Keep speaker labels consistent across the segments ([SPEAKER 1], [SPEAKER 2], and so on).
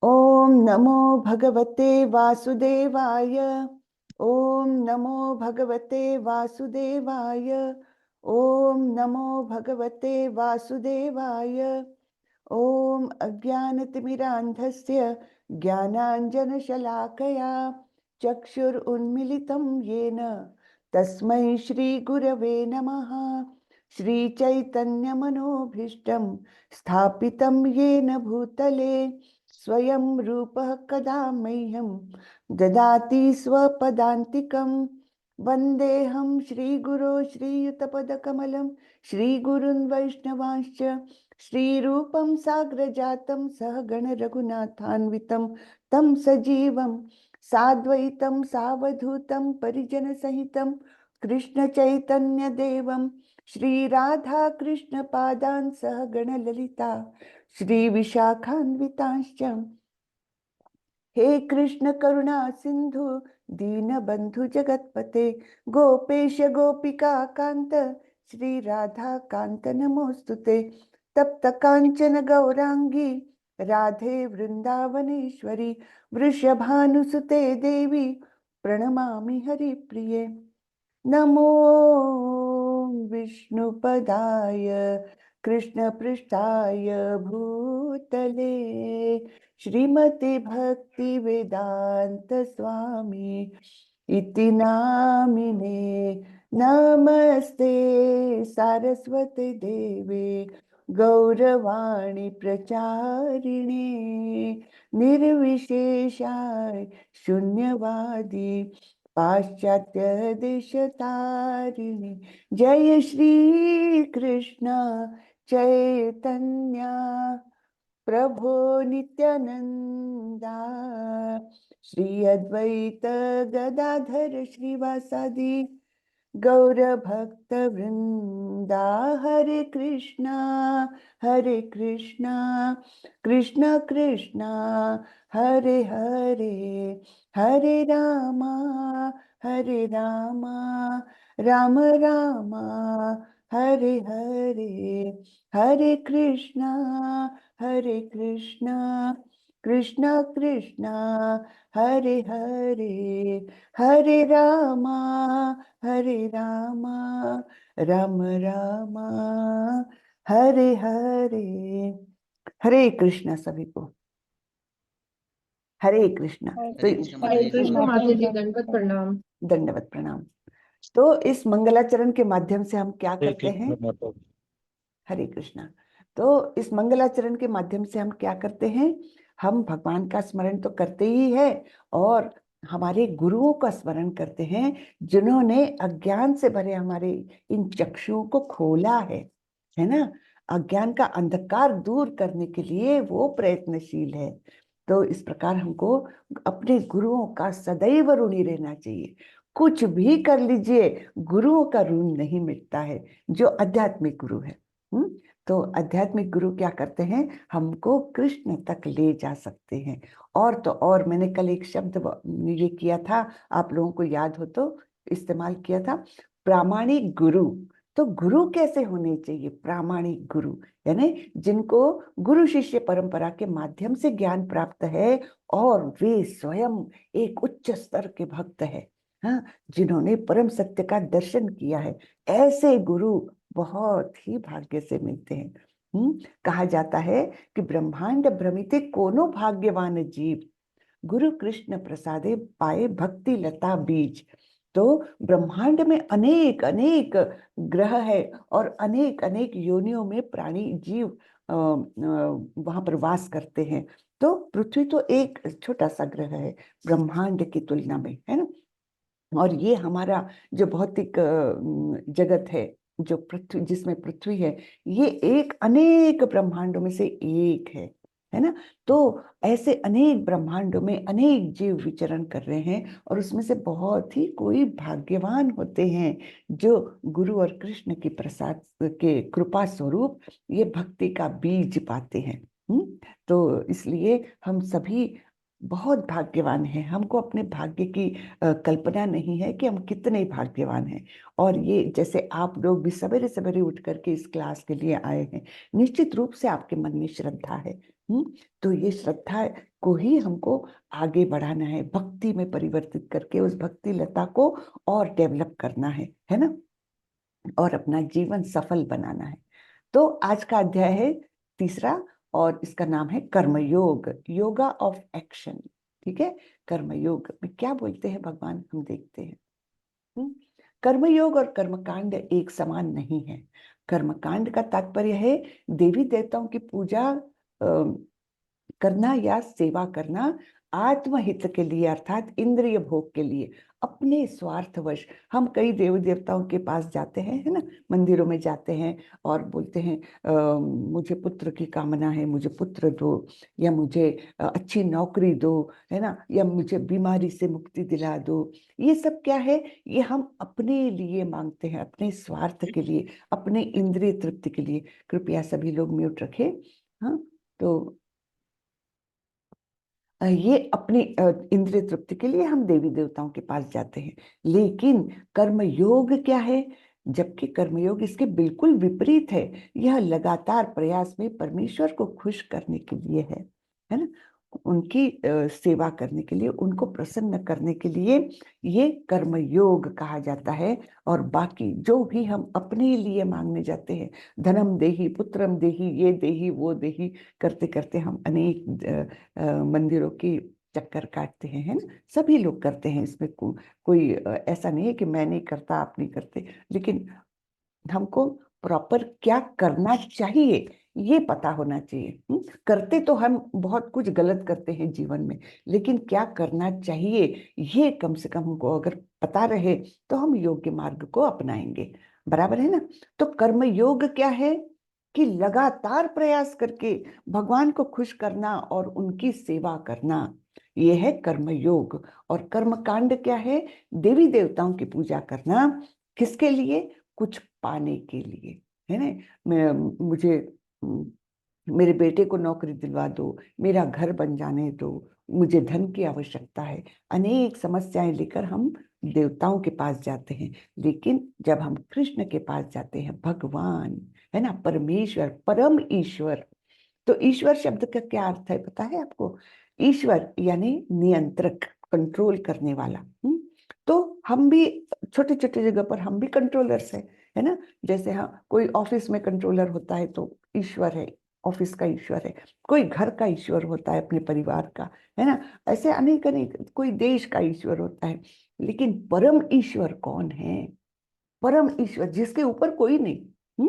[SPEAKER 1] ओम नमो भगवते वासुदेवाय। ओम नमो भगवते वासुदेवाय। ओम नमो भगवते वासुदेवाय। ओम अज्ञानतिमिरान्धस्य ज्ञानाञ्जनशलाकया चक्षुरुन्मिलितं येन तस्मै श्रीगुरवे नमः। श्रीचैतन्यमनोभीष्टं स्थापितं येन भूतले स्वयं रूपः कदा मह्यं ददाति स्वपदान्तिकं। वन्देऽहं श्रीगुरो श्रीयुतपदकमलं श्रीगुरुन् वैष्णवांश्च श्रीरूपं साग्रजातं सहगण रघुनाथान्वितं तं सजीवं साद्वैतं सावधूतं परिजनसहितं कृष्णचैतन्यदेवं श्रीराधाकृष्णपादान् सहगण ललिता श्रीविशाखान्वितांश्च। हे कृष्ण करुणा सिंधु दीनबंधु जगतपते गोपेश गोपिका कांत श्री राधा कांत नमोस्तुते। तप्त कांचन गौरांगी राधे वृंदावनेश्वरी वृषभानुसुते देवी प्रणमामि हरिप्रिये। नमो विष्णुपदाय कृष्णपृष्ठाय भूतले श्रीमते भक्ति वेदांत स्वामी इति नामिने। नमस्ते सारस्वते देवे गौरवाणी प्रचारिणे निर्विशेषाय शून्यवादी पाश्चात्य देशतारिणी। जय श्री कृष्ण चैतन्य प्रभो नित्यानंदा श्री अद्वैत गदाधर श्रीवासादि गौर भक्त वृंदा। हरे कृष्णा कृष्ण कृष्णा हरे हरे, हरे रामा राम रामा हरे हरे, हरे कृष्णा कृष्ण कृष्णा हरे हरे, हरे रामा राम रामा हरे हरे। हरे कृष्णा सभी को, हरे कृष्णा। तो
[SPEAKER 2] हरे कृष्ण माता
[SPEAKER 3] हरे
[SPEAKER 2] जी।
[SPEAKER 3] कृष्ण माता जी, दंडवत प्रणाम।
[SPEAKER 1] दंडवत प्रणाम। तो इस मंगलाचरण के माध्यम से हम क्या करते हैं? हरे कृष्णा। तो इस मंगलाचरण के माध्यम से हम क्या करते हैं? हम भगवान का स्मरण तो करते ही है और हमारे गुरुओं का स्मरण करते हैं जिन्होंने अज्ञान से भरे हमारे इन चक्षुओं को खोला है ना। अज्ञान का अंधकार दूर करने के लिए वो प्रयत्नशील है। तो इस प्रकार हमको अपने गुरुओं का सदैव ऋणी रहना चाहिए। कुछ भी कर लीजिए, गुरुओं का ऋण नहीं मिटता है, जो आध्यात्मिक गुरु है। तो आध्यात्मिक गुरु क्या करते हैं? हमको कृष्ण तक ले जा सकते हैं। और तो और मैंने कल एक शब्द ये किया था, आप लोगों को याद हो तो इस्तेमाल किया था, प्रामाणिक गुरु। तो गुरु कैसे होने चाहिए? प्रामाणिक गुरु यानी जिनको गुरु शिष्य परंपरा के माध्यम से ज्ञान प्राप्त है और वे स्वयं एक उच्च स्तर के भक्त है, हाँ, जिन्होंने परम सत्य का दर्शन किया है। ऐसे गुरु बहुत ही भाग्य से मिलते हैं। कहा जाता है कि ब्रह्मांड भ्रमिते कोनो भाग्यवान जीव गुरु कृष्ण प्रसादे पाए भक्ति लता बीज। तो ब्रह्मांड में अनेक अनेक ग्रह है और अनेक अनेक योनियों में प्राणी जीव वहां पर वास करते हैं। तो पृथ्वी तो एक छोटा सा ग्रह है ब्रह्मांड की तुलना में, है ना। और ये हमारा जो भौतिक जगत है, जो पृथ्वी, जिसमें पृथ्वी है, ये एक अनेक ब्रह्मांडों में से एक है ना। तो ऐसे अनेक ब्रह्मांडों में अनेक जीव विचरण कर रहे हैं और उसमें से बहुत ही कोई भाग्यवान होते हैं जो गुरु और कृष्ण की प्रसाद के कृपा स्वरूप ये भक्ति का बीज पाते हैं। तो इसलिए हम सभी बहुत भाग्यवान हैं। हमको अपने भाग्य की कल्पना नहीं है कि हम कितने भाग्यवान हैं। और ये जैसे आप लोग भी सवेरे सवेरे उठ करके इस क्लास के लिए आए हैं, निश्चित रूप से आपके मन में श्रद्धा है, तो ये श्रद्धा को ही हमको आगे बढ़ाना है, भक्ति में परिवर्तित करके उस भक्ति लता को और डेवलप करना है ना, और अपना जीवन सफल बनाना है। तो आज का अध्याय है तीसरा, और इसका नाम है कर्मयोग, योगा ऑफ एक्शन। ठीक है, कर्मयोग में क्या बोलते हैं भगवान, हम देखते हैं। कर्मयोग और कर्मकांड एक समान नहीं है। कर्मकांड का तात्पर्य है देवी देवताओं की पूजा करना या सेवा करना आत्महित के लिए, अर्थात इंद्रिय भोग के लिए, अपने स्वार्थवश। हम कई देवी देवताओं के पास जाते हैं, है ना, मंदिरों में जाते हैं और बोलते हैं मुझे पुत्र की कामना है, मुझे पुत्र दो, या मुझे अच्छी नौकरी दो, है ना, या मुझे बीमारी से मुक्ति दिला दो। ये सब क्या है, ये हम अपने लिए मांगते हैं, अपने स्वार्थ के लिए, अपने इंद्रिय तृप्ति के लिए। कृपया सभी लोग म्यूट रखें। हाँ, तो ये अपनी इंद्रिय तृप्ति के लिए हम देवी देवताओं के पास जाते हैं। लेकिन कर्मयोग क्या है, जबकि कर्मयोग इसके बिल्कुल विपरीत है। यह लगातार प्रयास में परमेश्वर को खुश करने के लिए है ना, उनकी सेवा करने के लिए, उनको प्रसन्न करने के लिए ये कर्मयोग कहा जाता है। और बाकी जो भी हम अपने लिए मांगने जाते हैं, धनम देहि पुत्रम देहि, ये देहि वो देहि करते करते हम अनेक मंदिरों की चक्कर काटते हैं, है ना, सभी लोग करते हैं। इसमें कोई ऐसा नहीं है कि मैं नहीं करता, आप नहीं करते। लेकिन हमको प्रॉपर क्या करना चाहिए ये पता होना चाहिए। करते तो हम बहुत कुछ गलत करते हैं जीवन में, लेकिन क्या करना चाहिए ये कम से कम हमको अगर पता रहे तो हम योग्य मार्ग को अपनाएंगे। बराबर है ना। तो कर्म योग क्या है कि लगातार प्रयास करके भगवान को खुश करना और उनकी सेवा करना, ये है कर्म योग। और कर्म कांड क्या है, देवी देवताओं की पूजा करना, किसके लिए, कुछ पाने के लिए, है ना। मुझे मेरे बेटे को नौकरी दिलवा दो, मेरा घर बन जाने दो, मुझे धन की आवश्यकता है। अनेक समस्याएं लेकर हम देवताओं के पास जाते हैं। लेकिन जब हम कृष्ण के पास जाते हैं, भगवान, है ना, परमेश्वर, परम ईश्वर। तो ईश्वर शब्द का क्या अर्थ है पता है आपको? ईश्वर यानी नियंत्रक, कंट्रोल करने वाला। तो हम भी छोटे छोटे जगह पर हम भी कंट्रोलर्स है ना। जैसे हाँ, कोई ऑफिस में कंट्रोलर होता है तो ईश्वर है, ऑफिस का ईश्वर है। कोई घर का ईश्वर होता है, अपने परिवार का, है ना। ऐसे अनेक अनेक, कोई देश का ईश्वर होता है। लेकिन परम ईश्वर कौन है? परम ईश्वर जिसके ऊपर कोई नहीं,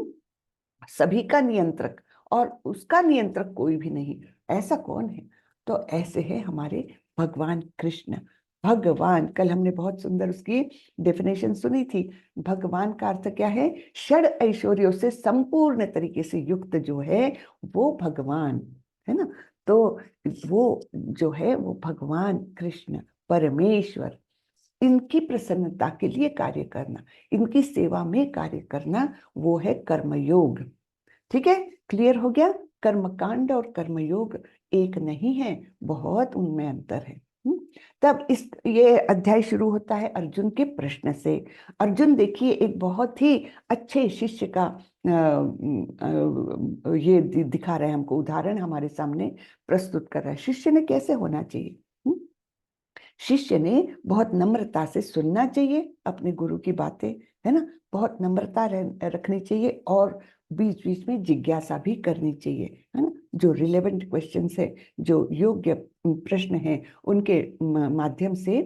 [SPEAKER 1] सभी का नियंत्रक, और उसका नियंत्रक कोई भी नहीं, ऐसा कौन है? तो ऐसे है हमारे भगवान कृष्ण। भगवान, कल हमने बहुत सुंदर उसकी डेफिनेशन सुनी थी। भगवान का अर्थ क्या है? षड ऐश्वर्यों से संपूर्ण तरीके से युक्त जो है वो भगवान, है ना। तो वो जो है वो भगवान कृष्ण, परमेश्वर, इनकी प्रसन्नता के लिए कार्य करना, इनकी सेवा में कार्य करना, वो है कर्मयोग। ठीक है, क्लियर हो गया? कर्मकांड और कर्मयोग एक नहीं है, बहुत उनमें अंतर है। तब इस ये अध्याय शुरू होता है अर्जुन के प्रश्न से। अर्जुन देखिए एक बहुत ही अच्छे शिष्य का ये दिखा रहे हैं हमको, उदाहरण हमारे सामने प्रस्तुत कर रहा है। शिष्य ने कैसे होना चाहिए? शिष्य ने बहुत नम्रता से सुनना चाहिए अपने गुरु की बातें, है ना, बहुत नम्रता रखनी चाहिए, और बीच बीच में जिज्ञासा भी करनी चाहिए, है ना। जो रिलेवेंट क्वेश्चंस है, जो योग्य प्रश्न है, उनके माध्यम से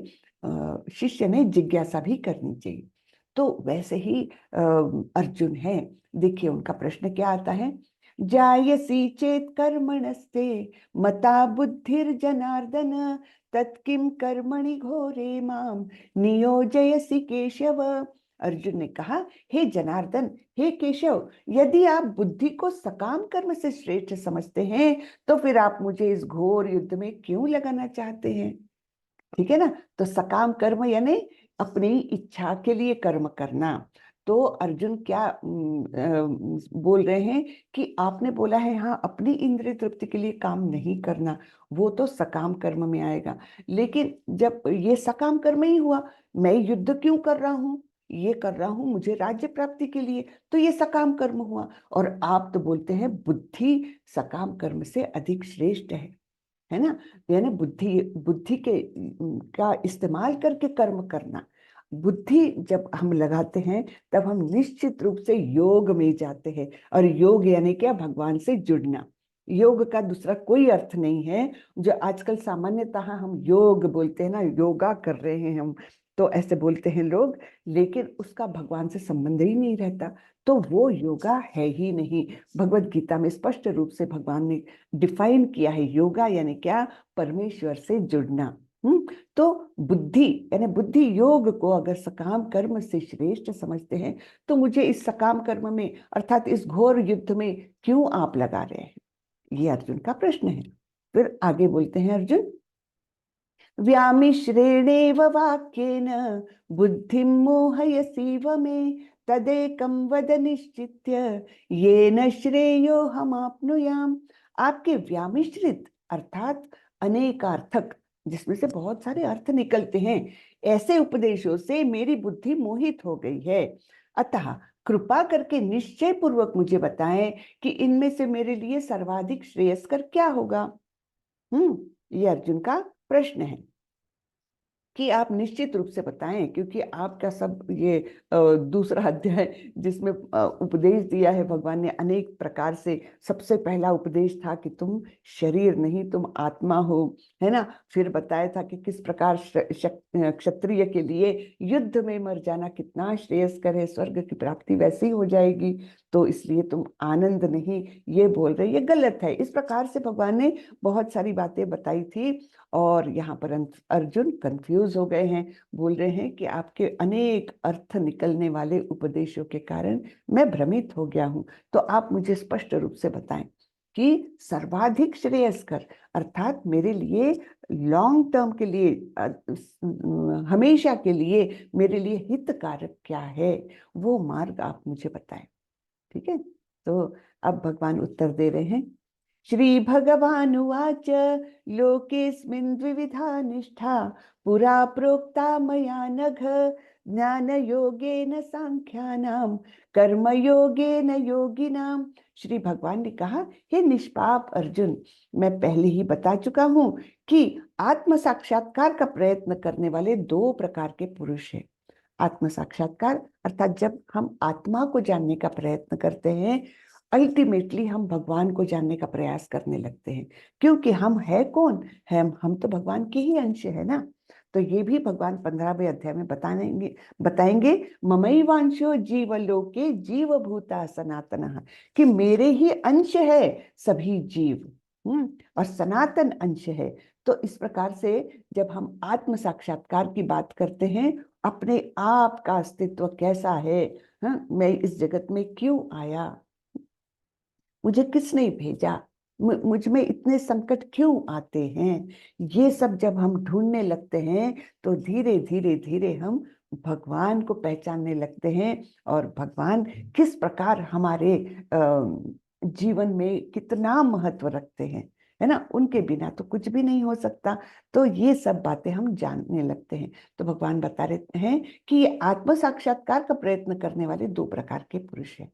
[SPEAKER 1] शिष्य ने जिज्ञासा भी करनी चाहिए। तो वैसे ही अर्जुन है। देखिए उनका प्रश्न क्या आता है। जायसी चेत कर्मणस्ते मता बुद्धिर्जनार्दन तत्किम कर्मणि घोरे माम नियोजयसि केशव। अर्जुन ने कहा, हे जनार्दन, हे केशव, यदि आप बुद्धि को सकाम कर्म से श्रेष्ठ समझते हैं तो फिर आप मुझे इस घोर युद्ध में क्यों लगाना चाहते हैं? ठीक है ना। तो सकाम कर्म यानी अपनी इच्छा के लिए कर्म करना। तो अर्जुन क्या बोल रहे हैं कि आपने बोला है हाँ, अपनी इंद्रिय तृप्ति के लिए काम नहीं करना, वो तो सकाम कर्म में आएगा। लेकिन जब ये सकाम कर्म ही हुआ, मैं युद्ध क्यों कर रहा हूँ? ये कर रहा हूं मुझे राज्य प्राप्ति के लिए, तो ये सकाम कर्म हुआ। और आप तो बोलते हैं बुद्धि सकाम कर्म से अधिक श्रेष्ठ है ना। यानी बुद्धि बुद्धि के का इस्तेमाल करके कर्म करना। बुद्धि जब हम लगाते हैं तब हम निश्चित रूप से योग में जाते हैं। और योग यानी क्या, भगवान से जुड़ना। योग का दूसरा कोई अर्थ नहीं है। जो आजकल सामान्यतः हम योग बोलते हैं ना, योगा कर रहे हैं हम, तो ऐसे बोलते हैं लोग, लेकिन उसका भगवान से संबंध ही नहीं रहता। तो वो योगा है ही नहीं। भगवत गीता में स्पष्ट रूप से भगवान ने डिफाइन किया है योगा यानी क्या, परमेश्वर से जुड़ना। तो बुद्धि यानी बुद्धि योग को अगर सकाम कर्म से श्रेष्ठ समझते हैं, तो मुझे इस सकाम कर्म में अर्थात इस घोर युद्ध में क्यों आप लगा रहे हैं, ये अर्जुन का प्रश्न है। फिर आगे बोलते हैं अर्जुन, व्यामिश्रेणेव वाक्येन बुद्धिं मोहयसीव मे, तदेकं वद निश्चित्य येन श्रेयो हमाप्नुयाम। आपके व्यामिश्रित अर्थात अनेकार्थक, जिसमें से बहुत सारे अर्थ निकलते हैं, ऐसे उपदेशों से मेरी बुद्धि मोहित हो गई है। अतः कृपा करके निश्चय पूर्वक मुझे बताएं कि इनमें से मेरे लिए सर्वाधिक श्रेयस्कर क्या होगा। ये अर्जुन का प्रश्न है कि आप निश्चित रूप से बताएं, क्योंकि आपका सब ये दूसरा अध्याय जिसमें उपदेश दिया है भगवान ने अनेक प्रकार से। सबसे पहला उपदेश था कि तुम शरीर नहीं, तुम आत्मा हो, है ना। फिर बताया था कि किस प्रकार क्षत्रिय के लिए युद्ध में मर जाना कितना श्रेयस्कर है, स्वर्ग की प्राप्ति वैसी हो जाएगी, तो इसलिए तुम आनंद नहीं ये बोल रहे, ये गलत है। इस प्रकार से भगवान ने बहुत सारी बातें बताई थी। और यहाँ पर अर्जुन कंफ्यूज हो गए हैं, बोल रहे हैं कि आपके अनेक अर्थ निकलने वाले उपदेशों के कारण मैं भ्रमित हो गया हूं। तो आप मुझे स्पष्ट रूप से बताएं कि सर्वाधिक श्रेयस्कर अर्थात मेरे लिए लॉन्ग टर्म के लिए, हमेशा के लिए मेरे लिए हितकारक क्या है, वो मार्ग आप मुझे बताएं। ठीक है, तो अब भगवान उत्तर दे रहे हैं। श्री भगवानुवाच, लोकेस्मिन् द्विविधा निष्ठा, पुरा प्रोक्ता मया नघ, ज्ञानयोगेन सांख्यानां, कर्मयोगेन योगिनां। श्री भगवान ने कहा, हे निष्पाप अर्जुन, मैं पहले ही बता चुका हूं कि आत्म साक्षात्कार का प्रयत्न करने वाले दो प्रकार के पुरुष हैं। आत्म साक्षात्कार अर्थात जब हम आत्मा को जानने का प्रयत्न करते हैं, अल्टीमेटली हम भगवान को जानने का प्रयास करने लगते हैं। क्योंकि हम है कौन, हम तो भगवान के ही अंश है ना। तो ये भी भगवान 15वें अध्याय में बताएंगे ममैवांशो जीवलोके जीवभूता सनातनः, कि मेरे ही अंश है सभी जीव, और सनातन अंश है। तो इस प्रकार से जब हम आत्म साक्षात्कार की बात करते हैं, अपने आप का अस्तित्व कैसा है, मैं इस जगत में क्यों आया, मुझे किसने भेजा, मुझ में इतने संकट क्यों आते हैं, ये सब जब हम ढूंढने लगते हैं, तो धीरे धीरे धीरे हम भगवान को पहचानने लगते हैं। और भगवान किस प्रकार हमारे जीवन में कितना महत्व रखते हैं, है ना, उनके बिना तो कुछ भी नहीं हो सकता। तो ये सब बातें हम जानने लगते हैं। तो भगवान बता रहे हैं कि ये आत्म साक्षात्कार का प्रयत्न करने वाले दो प्रकार के पुरुष हैं।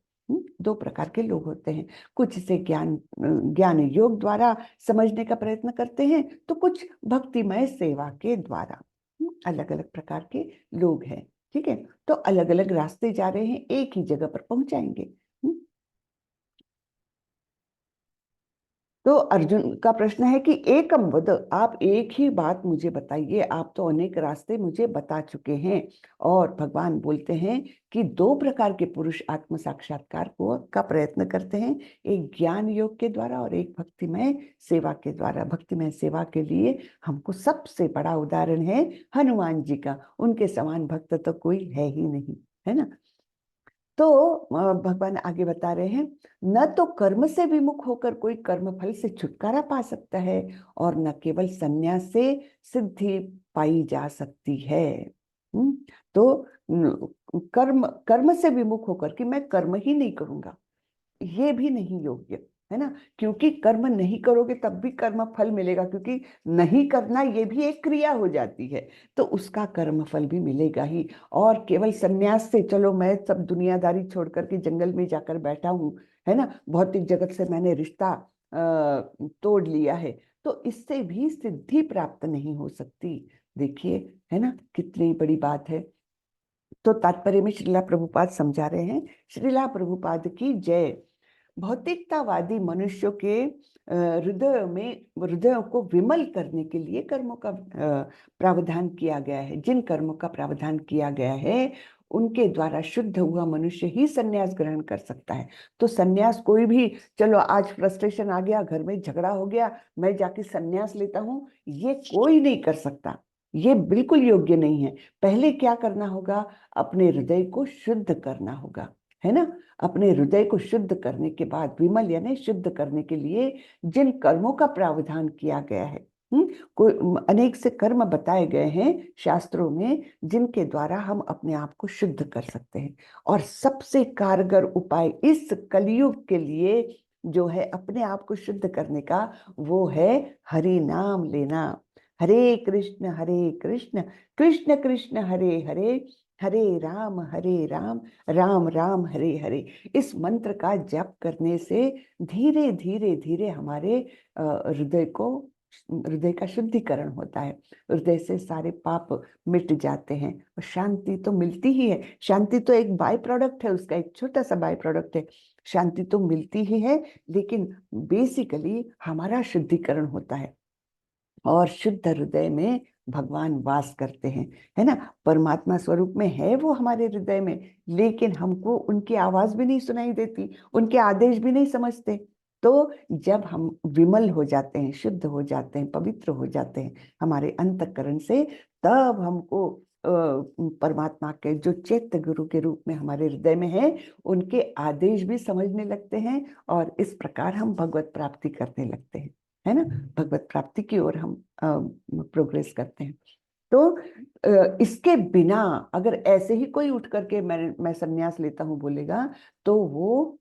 [SPEAKER 1] दो प्रकार के लोग होते हैं। कुछ इसे ज्ञान योग द्वारा समझने का प्रयत्न करते हैं, तो कुछ भक्तिमय सेवा के द्वारा। अलग अलग प्रकार के लोग हैं। ठीक है, तो अलग अलग रास्ते जा रहे हैं, एक ही जगह पर पहुंचाएंगे। तो अर्जुन का प्रश्न है कि एकम वद, आप एक ही बात मुझे बताइए, आप तो अनेक रास्ते मुझे बता चुके हैं। और भगवान बोलते हैं कि दो प्रकार के पुरुष आत्म साक्षात्कार को का प्रयत्न करते हैं, एक ज्ञान योग के द्वारा और एक भक्तिमय सेवा के द्वारा। भक्तिमय सेवा के लिए हमको सबसे बड़ा उदाहरण है हनुमान जी का, उनके समान भक्त तो कोई है ही नहीं, है ना। तो भगवान आगे बता रहे हैं, न तो कर्म से विमुख होकर कोई कर्म फल से छुटकारा पा सकता है, और न केवल संन्यास से सिद्धि पाई जा सकती है। तो कर्म कर्म से विमुख होकर कि मैं कर्म ही नहीं करूंगा, ये भी नहीं योग्य। है ना, क्योंकि कर्म नहीं करोगे तब भी कर्म फल मिलेगा, क्योंकि नहीं करना ये भी एक क्रिया हो जाती है, तो उसका कर्म फल भी मिलेगा ही। और केवल संन्यास से चलो मैं सब दुनियादारी छोड़ करके जंगल में जाकर बैठा हूँ, है ना, भौतिक जगत से मैंने रिश्ता तोड़ लिया है, तो इससे भी सिद्धि प्राप्त नहीं हो सकती। देखिए, है ना, कितनी बड़ी बात है। तो तात्पर्य में श्रीला प्रभुपाद समझा रहे हैं, श्रीला प्रभुपाद की जय। भौतिकतावादी मनुष्यों के हृदयों को विमल करने के लिए कर्मों का प्रावधान किया गया है। जिन कर्मों का प्रावधान किया गया है उनके द्वारा शुद्ध हुआ मनुष्य ही संन्यास ग्रहण कर सकता है। तो संन्यास कोई भी, चलो आज फ्रस्ट्रेशन आ गया, घर में झगड़ा हो गया, मैं जाके संन्यास लेता हूँ, ये कोई नहीं कर सकता, ये बिल्कुल योग्य नहीं है। पहले क्या करना होगा, अपने हृदय को शुद्ध करना होगा, है ना। अपने हृदय को शुद्ध करने के बाद, विमल यानी शुद्ध करने के लिए जिन कर्मों का प्रावधान किया गया है, कोई अनेक से कर्म बताए गए हैं शास्त्रों में, जिनके द्वारा हम अपने आप को शुद्ध कर सकते हैं। और सबसे कारगर उपाय इस कलयुग के लिए जो है अपने आप को शुद्ध करने का, वो है हरि नाम लेना। हरे कृष्ण कृष्ण कृष्ण हरे हरे, हरे राम राम राम हरे हरे। इस मंत्र का जप करने से धीरे धीरे धीरे हमारे हृदय का शुद्धिकरण होता है, हृदय से सारे पाप मिट जाते हैं, और शांति तो मिलती ही है। शांति तो एक बाय प्रोडक्ट है, उसका एक छोटा सा बाय प्रोडक्ट है। शांति तो मिलती ही है, लेकिन बेसिकली हमारा शुद्धिकरण होता है, और शुद्ध हृदय में भगवान वास करते हैं, है ना। परमात्मा स्वरूप में है वो हमारे हृदय में, लेकिन हमको उनकी आवाज भी नहीं सुनाई देती, उनके आदेश भी नहीं समझते। तो जब हम विमल हो जाते हैं, शुद्ध हो जाते हैं, पवित्र हो जाते हैं हमारे अंतःकरण से, तब हमको परमात्मा के जो चैत्य गुरु के रूप में हमारे हृदय में है, उनके आदेश भी समझने लगते हैं, और इस प्रकार हम भगवत प्राप्ति करने लगते हैं, है ना। भगवत प्राप्ति की ओर हम प्रोग्रेस करते हैं। तो इसके बिना अगर ऐसे ही कोई उठ करके मैं संन्यास लेता हूं बोलेगा, तो वो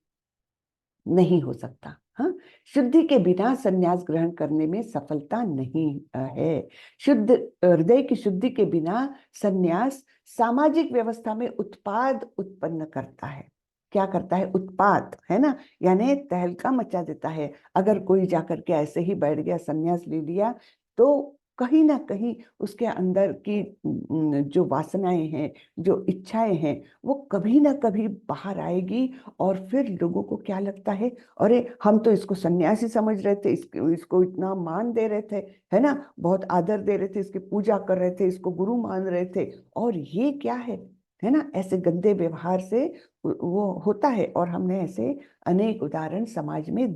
[SPEAKER 1] नहीं हो सकता। हाँ, शुद्धि के बिना संन्यास ग्रहण करने में सफलता नहीं है। शुद्ध हृदय की शुद्धि के बिना संन्यास सामाजिक व्यवस्था में उत्पाद उत्पन्न करता है। क्या करता है, उत्पाद, है ना, यानी तहलका मचा देता है। अगर कोई जाकर के ऐसे ही बैठ गया, संन्यास ले लिया, तो कहीं ना कहीं उसके अंदर की जो वासनाएं हैं, जो इच्छाएं हैं, वो कभी ना कभी बाहर आएगी। और फिर लोगों को क्या लगता है, अरे हम तो इसको सन्यासी समझ रहे थे, इसको इतना मान दे रहे थे, है ना, बहुत आदर दे रहे थे, इसकी पूजा कर रहे थे, इसको गुरु मान रहे थे, और ये क्या है ना। ऐसे गंदे व्यवहार से वो होता है, और हमने ऐसे अनेक उदाहरण समाज में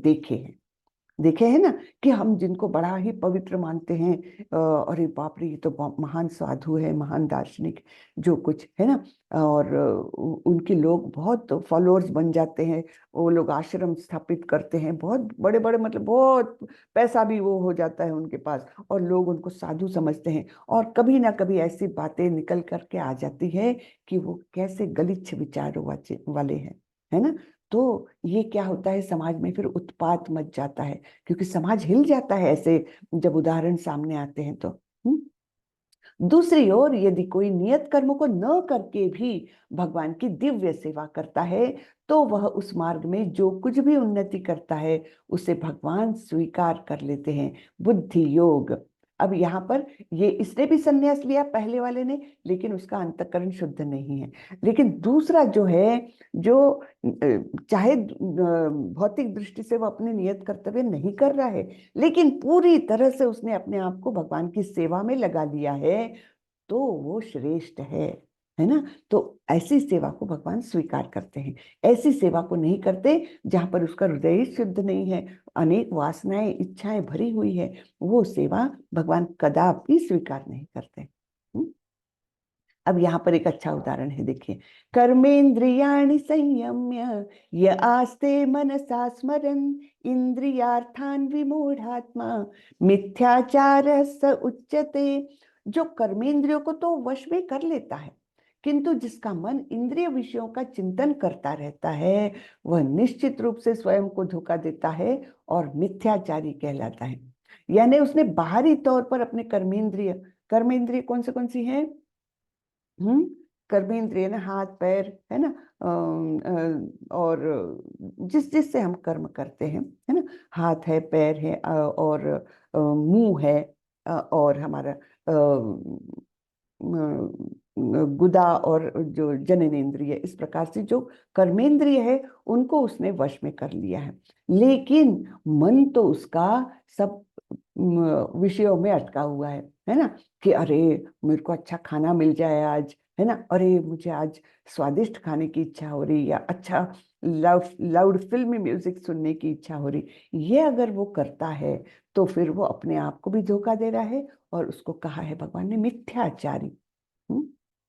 [SPEAKER 1] देखे हैं ना, कि हम जिनको बड़ा ही पवित्र मानते हैं, अरे बाप रे, ये तो महान साधु है, महान दार्शनिक, जो कुछ है ना, और उनके लोग बहुत फॉलोअर्स बन जाते हैं, वो लोग आश्रम स्थापित करते हैं, बहुत बड़े बड़े, मतलब बहुत पैसा भी वो हो जाता है उनके पास, और लोग उनको साधु समझते हैं। और कभी ना कभी ऐसी बातें निकल करके आ जाती है कि वो कैसे गलिच्छ विचारों वाले हैं, है ना। तो ये क्या होता है, समाज में फिर उत्पात मच जाता है, क्योंकि समाज हिल जाता है ऐसे जब उदाहरण सामने आते हैं तो। दूसरी ओर यदि कोई नियत कर्मों को न करके भी भगवान की दिव्य सेवा करता है, तो वह उस मार्ग में जो कुछ भी उन्नति करता है उसे भगवान स्वीकार कर लेते हैं। बुद्धि योग। अब यहाँ पर ये इसने भी संन्यास लिया पहले वाले ने, लेकिन उसका अंतःकरण शुद्ध नहीं है। लेकिन दूसरा जो है, जो चाहे भौतिक दृष्टि से वो अपने नियत कर्तव्य नहीं कर रहा है, लेकिन पूरी तरह से उसने अपने आप को भगवान की सेवा में लगा लिया है, तो वो श्रेष्ठ है ना। तो ऐसी सेवा को भगवान स्वीकार करते हैं। ऐसी सेवा को नहीं करते जहां पर उसका हृदय ही शुद्ध नहीं है, अनेक वासनाएं इच्छाएं भरी हुई है, वो सेवा भगवान कदापि स्वीकार नहीं करते। अब यहाँ पर एक अच्छा उदाहरण है, देखिए। कर्मेंद्रियाणि संयम्य य आस्ते मनसा स्मरन् इंद्रियार्थान विमूढ़ात्मा मिथ्याचार स उच्यते। जो कर्मेंद्रियों को तो वश में कर लेता है, किंतु जिसका मन इंद्रिय विषयों का चिंतन करता रहता है वह निश्चित रूप से स्वयं को धोखा देता है और मिथ्याचारी कहलाता है। यानी उसने बाहरी तौर पर अपने कर्मेंद्रिय, कर्मेंद्रिय कौन सी हैं? कर्मेंद्रिय ना, हाथ पैर है ना, और जिससे हम कर्म करते हैं, है ना, हाथ है, पैर है, और मुंह है, और हमारा गुदा और जो जननेंद्रिय, इस प्रकार से जो कर्मेंद्रिय है उनको उसने वश में कर लिया है। लेकिन मन तो उसका सब विषयों में अटका हुआ है ना, कि अरे मेरे को अच्छा खाना मिल जाए आज, है ना, अरे मुझे आज स्वादिष्ट खाने की इच्छा हो रही, या अच्छा लाउड फिल्मी म्यूजिक सुनने की इच्छा हो रही। ये अगर वो करता है तो फिर वो अपने आप को भी धोखा दे रहा है, और उसको कहा है भगवान ने मिथ्याचारी। हम्म,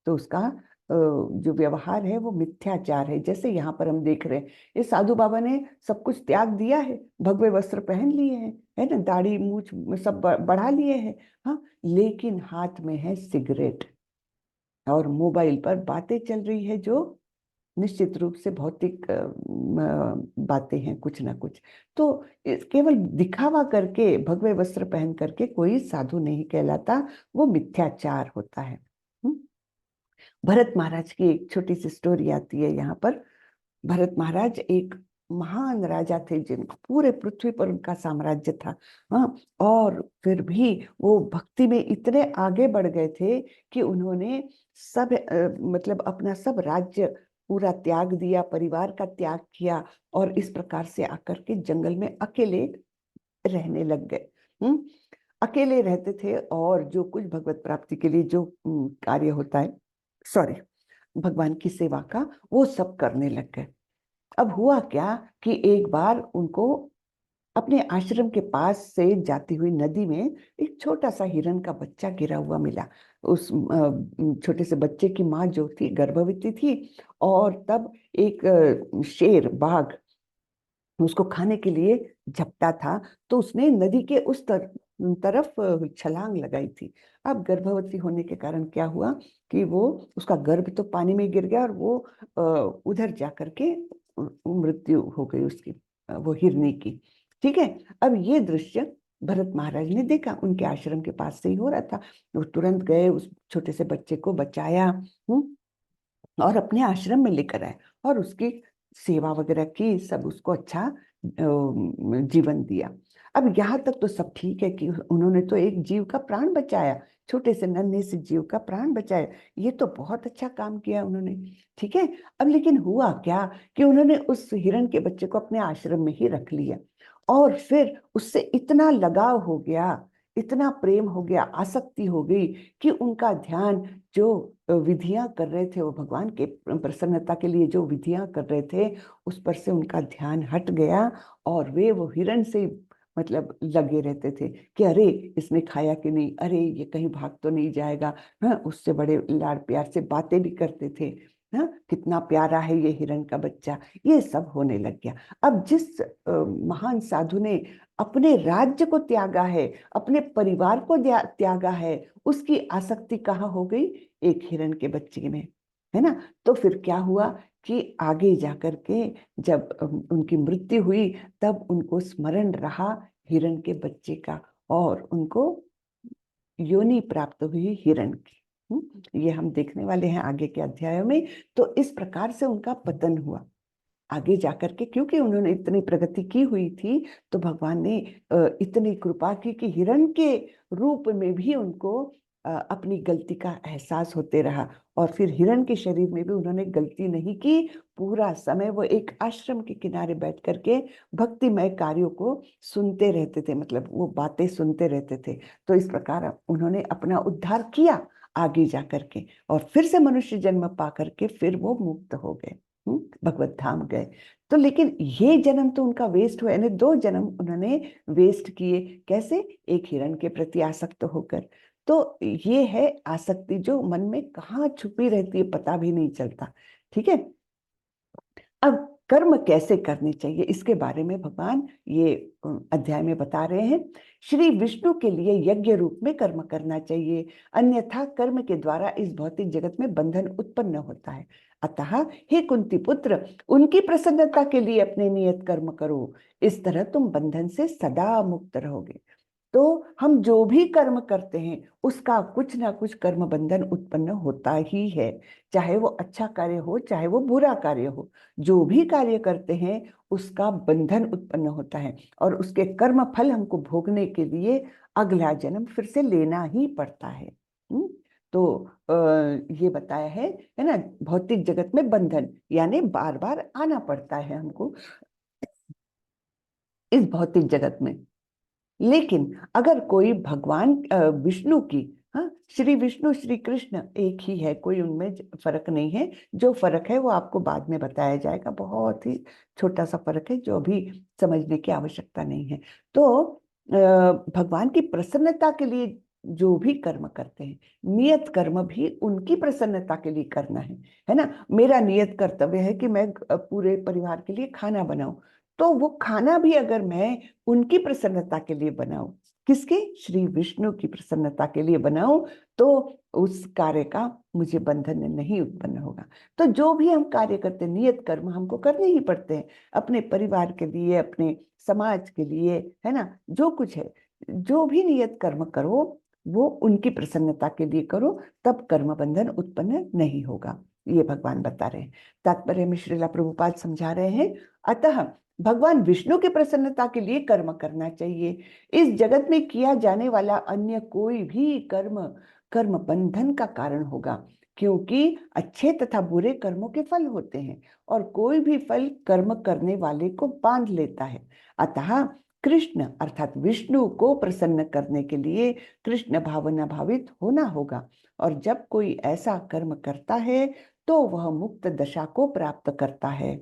[SPEAKER 1] तो उसका जो व्यवहार है वो मिथ्याचार है। जैसे यहाँ पर हम देख रहे हैं, ये साधु बाबा ने सब कुछ त्याग दिया है, भगवे वस्त्र पहन लिए हैं, है ना, दाढ़ी मूछ सब बढ़ा लिए हैं, हाँ, लेकिन हाथ में है सिगरेट और मोबाइल पर बातें चल रही है जो निश्चित रूप से भौतिक बातें हैं, कुछ ना कुछ। तो केवल दिखावा करके, भगवे वस्त्र पहन करके कोई साधु नहीं कहलाता, वो मिथ्याचार होता है। हम्म? भरत महाराज की एक छोटी सी स्टोरी आती है यहाँ पर। भरत महाराज एक महान राजा थे, जिनको पूरे पृथ्वी पर उनका साम्राज्य था, हाँ, और फिर भी वो भक्ति में इतने आगे बढ़ गए थे कि उन्होंने सब मतलब अपना सब राज्य पूरा त्याग दिया, परिवार का त्याग किया, और इस प्रकार से आकर के जंगल में अकेले रहने लग गए। अकेले रहते थे, और जो कुछ भगवत प्राप्ति के लिए जो कार्य होता है, सॉरी, भगवान की सेवा का, वो सब करने लग गए। अब हुआ क्या कि एक बार उनको अपने आश्रम के पास से जाती हुई नदी में एक छोटा सा हिरन का बच्चा गिरा हुआ मिला। उस छोटे से बच्चे की माँ जो थी गर्भवती थी, और तब एक शेर, बाघ उसको खाने के लिए झपटा था, तो उसने नदी के उस तरफ छलांग लगाई थी। अब गर्भवती होने के कारण क्या हुआ कि वो, उसका गर्भ तो पानी में गिर गया, और वो उधर जा करके मृत्यु हो गई उसकी, वो हिरनी की। ठीक है। अब ये दृश्य भरत महाराज ने देखा, उनके आश्रम के पास से ही हो रहा था। वो तुरंत गए, उस छोटे से बच्चे को बचाया, और अपने आश्रम में लेकर आए, और उसकी सेवा वगैरह की, सब उसको अच्छा जीवन दिया। अब यहाँ तक तो सब ठीक है कि उन्होंने तो एक जीव का प्राण बचाया, छोटे से नन्हे से जीव का प्राण बचाया, ये तो बहुत अच्छा काम किया उन्होंने। ठीक है। अब लेकिन हुआ क्या कि उन्होंने उस हिरण के बच्चे को अपने आश्रम में ही रख लिया, और फिर उससे इतना लगाव हो गया, इतना प्रेम हो गया, आसक्ति हो गई, कि उनका ध्यान, जो विधियां कर रहे थे, वो भगवान के प्रसन्नता के लिए जो विधियां कर रहे थे, उस पर से उनका ध्यान हट गया, और वे वो हिरण से मतलब लगे रहते थे कि अरे इसने खाया कि नहीं, अरे ये कहीं भाग तो नहीं जाएगा, हाँ, उससे बड़े लाड़ प्यार से बातें भी करते थे, हाँ, कितना प्यारा है ये हिरण का बच्चा, ये सब होने लग गया। अब जिस महान साधु ने अपने राज्य को त्यागा है, अपने परिवार को त्यागा है, उसकी आसक्ति कहाँ हो गई? एक हिरण के बच्चे में, है ना। तो फिर क्या हुआ कि आगे जाकर के जब उनकी मृत्यु हुई, तब उनको स्मरण रहा हिरण के बच्चे का, और उनको योनि प्राप्त हुई हिरण की। ये हम देखने वाले हैं आगे के अध्यायों में। तो इस प्रकार से उनका पतन हुआ आगे जाकर के, क्योंकि उन्होंने इतनी प्रगति की हुई थी, तो भगवान ने इतनी कृपा की कि हिरण के रूप में भी उनको अपनी गलती का एहसास होते रहा, और फिर हिरण के शरीर में भी उन्होंने गलती नहीं की। पूरा समय वो एक आश्रम के किनारे बैठ करके भक्तिमय कार्यों को सुनते रहते थे, मतलब वो बातें सुनते रहते थे। तो इस प्रकार उन्होंने अपना उद्धार किया आगे जा करके, और फिर से मनुष्य जन्म पा करके फिर वो मुक्त हो गए, भगवत धाम गए। तो लेकिन ये जन्म तो उनका वेस्ट हुआ, यानी 2 जन्म उन्होंने वेस्ट किए। कैसे? एक हिरण के प्रति आसक्त होकर। तो ये है आसक्ति, जो मन में कहाँ छुपी रहती है, पता भी नहीं चलता। ठीक है। अब कर्म कैसे करने चाहिए इसके बारे में भगवान ये अध्याय में बता रहे हैं। श्री विष्णु के लिए यज्ञ रूप में कर्म करना चाहिए, अन्यथा कर्म के द्वारा इस भौतिक जगत में बंधन उत्पन्न होता है। अतः हे कुंती पुत्र, उनकी प्रसन्नता के लिए अपने नियत कर्म करो, इस तरह तुम बंधन से सदा मुक्त रहोगे। तो हम जो भी कर्म करते हैं उसका कुछ ना कुछ कर्म बंधन उत्पन्न होता ही है, चाहे वो अच्छा कार्य हो चाहे वो बुरा कार्य हो। जो भी कार्य करते हैं उसका बंधन उत्पन्न होता है और उसके कर्म फल हमको भोगने के लिए अगला जन्म फिर से लेना ही पड़ता है। तो ये बताया है ना, भौतिक जगत में बंधन यानी बार बार आना पड़ता है हमको इस भौतिक जगत में। लेकिन अगर कोई भगवान विष्णु की, हाँ, श्री विष्णु श्री कृष्ण एक ही है, कोई उनमें फर्क नहीं है। जो फर्क है वो आपको बाद में बताया जाएगा, बहुत ही छोटा सा फर्क है जो अभी समझने की आवश्यकता नहीं है। तो भगवान की प्रसन्नता के लिए जो भी कर्म करते हैं, नियत कर्म भी उनकी प्रसन्नता के लिए करना है ना। मेरा नियत कर्तव्य है कि मैं पूरे परिवार के लिए खाना बनाऊं, तो वो खाना भी अगर मैं उनकी प्रसन्नता के लिए बनाऊं, किसके, श्री विष्णु की प्रसन्नता के लिए बनाऊं, तो उस कार्य का मुझे बंधन नहीं उत्पन्न होगा। तो जो भी हम कार्य करते हैं, नियत कर्म हमको करने ही पड़ते हैं, अपने परिवार के लिए, अपने समाज के लिए, है ना। जो कुछ है, जो भी नियत कर्म करो वो उनकी प्रसन्नता के लिए करो, तब कर्म बंधन उत्पन्न नहीं होगा। ये भगवान बता रहे हैं। तात्पर्य में श्रीला प्रभुपाद समझा रहे हैं, अतः भगवान विष्णु की प्रसन्नता के लिए कर्म करना चाहिए। इस जगत में किया जाने वाला अन्य कोई भी कर्म कर्म बंधन का कारण होगा, क्योंकि अच्छे तथा बुरे कर्मों के फल होते हैं और कोई भी फल कर्म करने वाले को बांध लेता है। अतः कृष्ण अर्थात विष्णु को प्रसन्न करने के लिए कृष्ण भावना भावित होना होगा, और जब कोई ऐसा कर्म करता है तो वह मुक्त दशा को प्राप्त करता है।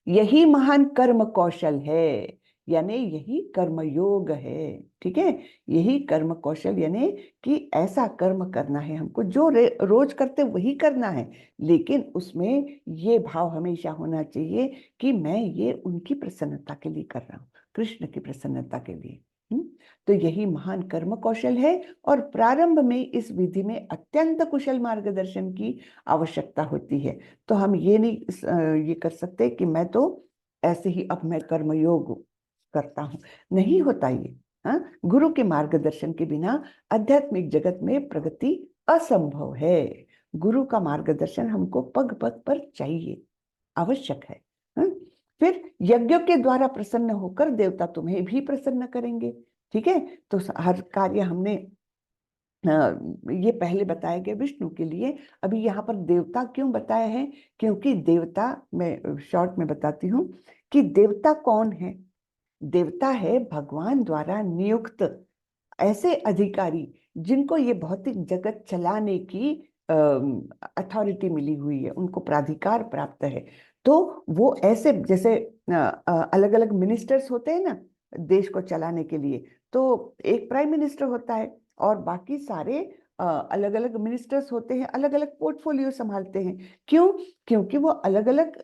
[SPEAKER 1] यही महान कर्म कौशल है, यानी यही कर्म योग है। ठीक है, यही कर्म कौशल यानी कि ऐसा कर्म करना है हमको जो रोज करते वही करना है, लेकिन उसमें ये भाव हमेशा होना चाहिए कि मैं ये उनकी प्रसन्नता के लिए कर रहा हूँ, कृष्ण की प्रसन्नता के लिए। तो यही महान कर्म कौशल है, और प्रारंभ में इस विधि में अत्यंत कुशल मार्गदर्शन की आवश्यकता होती है। तो हम ये नहीं ये कर सकते कि मैं तो ऐसे ही अब मैं कर्मयोग करता हूँ, नहीं होता ये। हाँ, गुरु के मार्गदर्शन के बिना आध्यात्मिक जगत में प्रगति असंभव है। गुरु का मार्गदर्शन हमको पग पग पर चाहिए, आवश्यक है। हाँ? फिर यज्ञ के द्वारा प्रसन्न होकर देवता तुम्हें भी प्रसन्न करेंगे। ठीक है, तो हर कार्य हमने ये पहले बताया गया विष्णु के लिए, अभी यहाँ पर देवता क्यों बताया है, क्योंकि देवता, मैं शॉर्ट में बताती हूँ कि देवता कौन है। देवता है भगवान द्वारा नियुक्त ऐसे अधिकारी जिनको ये भौतिक जगत चलाने की अथॉरिटी मिली हुई है, उनको प्राधिकार प्राप्त है। तो वो ऐसे जैसे अलग अलग मिनिस्टर्स होते हैं ना देश को चलाने के लिए, तो एक प्राइम मिनिस्टर होता है और बाकी सारे अलग अलग मिनिस्टर्स होते हैं, अलग अलग पोर्टफोलियो संभालते हैं। क्यों? क्योंकि वो अलग अलग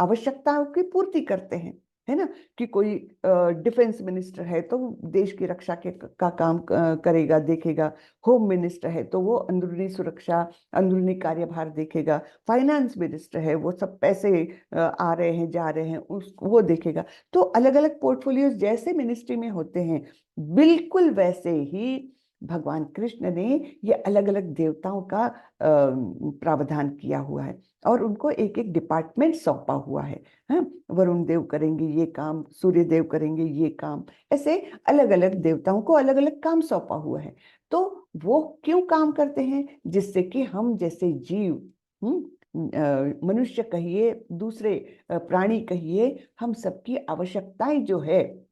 [SPEAKER 1] आवश्यकताओं की पूर्ति करते हैं, है ना। कि कोई डिफेंस मिनिस्टर है तो देश की रक्षा का काम करेगा, देखेगा। होम मिनिस्टर है तो वो अंदरूनी सुरक्षा, अंदरूनी कार्यभार देखेगा। फाइनेंस मिनिस्टर है, वो सब पैसे आ रहे हैं जा रहे हैं उस वो देखेगा। तो अलग अलग पोर्टफोलियोज जैसे मिनिस्ट्री में होते हैं, बिल्कुल वैसे ही भगवान कृष्ण ने ये अलग अलग देवताओं का प्रावधान किया हुआ है और उनको एक एक डिपार्टमेंट सौंपा हुआ है। हाँ, वरुण देव करेंगे ये काम, सूर्य देव करेंगे ये काम, ऐसे अलग अलग देवताओं को अलग अलग काम सौंपा हुआ है। तो वो क्यों काम करते हैं? जिससे कि हम जैसे जीव, मनुष्य कहिए, दूसरे प्राणी कहिए, हम सबकी आवश्यकताएं जो है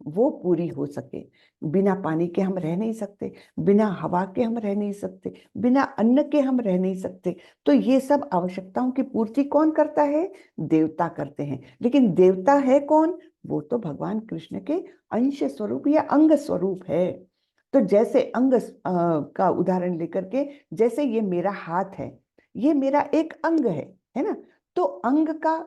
[SPEAKER 1] वो पूरी हो सके। बिना पानी के हम रह नहीं सकते, बिना हवा के हम रह नहीं सकते, बिना अन्न के हम रह नहीं सकते। तो ये सब आवश्यकताओं की पूर्ति कौन करता है? देवता करते हैं। लेकिन देवता है कौन? वो तो भगवान कृष्ण के अंश स्वरूप या अंग स्वरूप है। तो जैसे अंग का उदाहरण लेकर के, जैसे ये मेरा हाथ है, ये मेरा एक अंग है ना। तो अंग का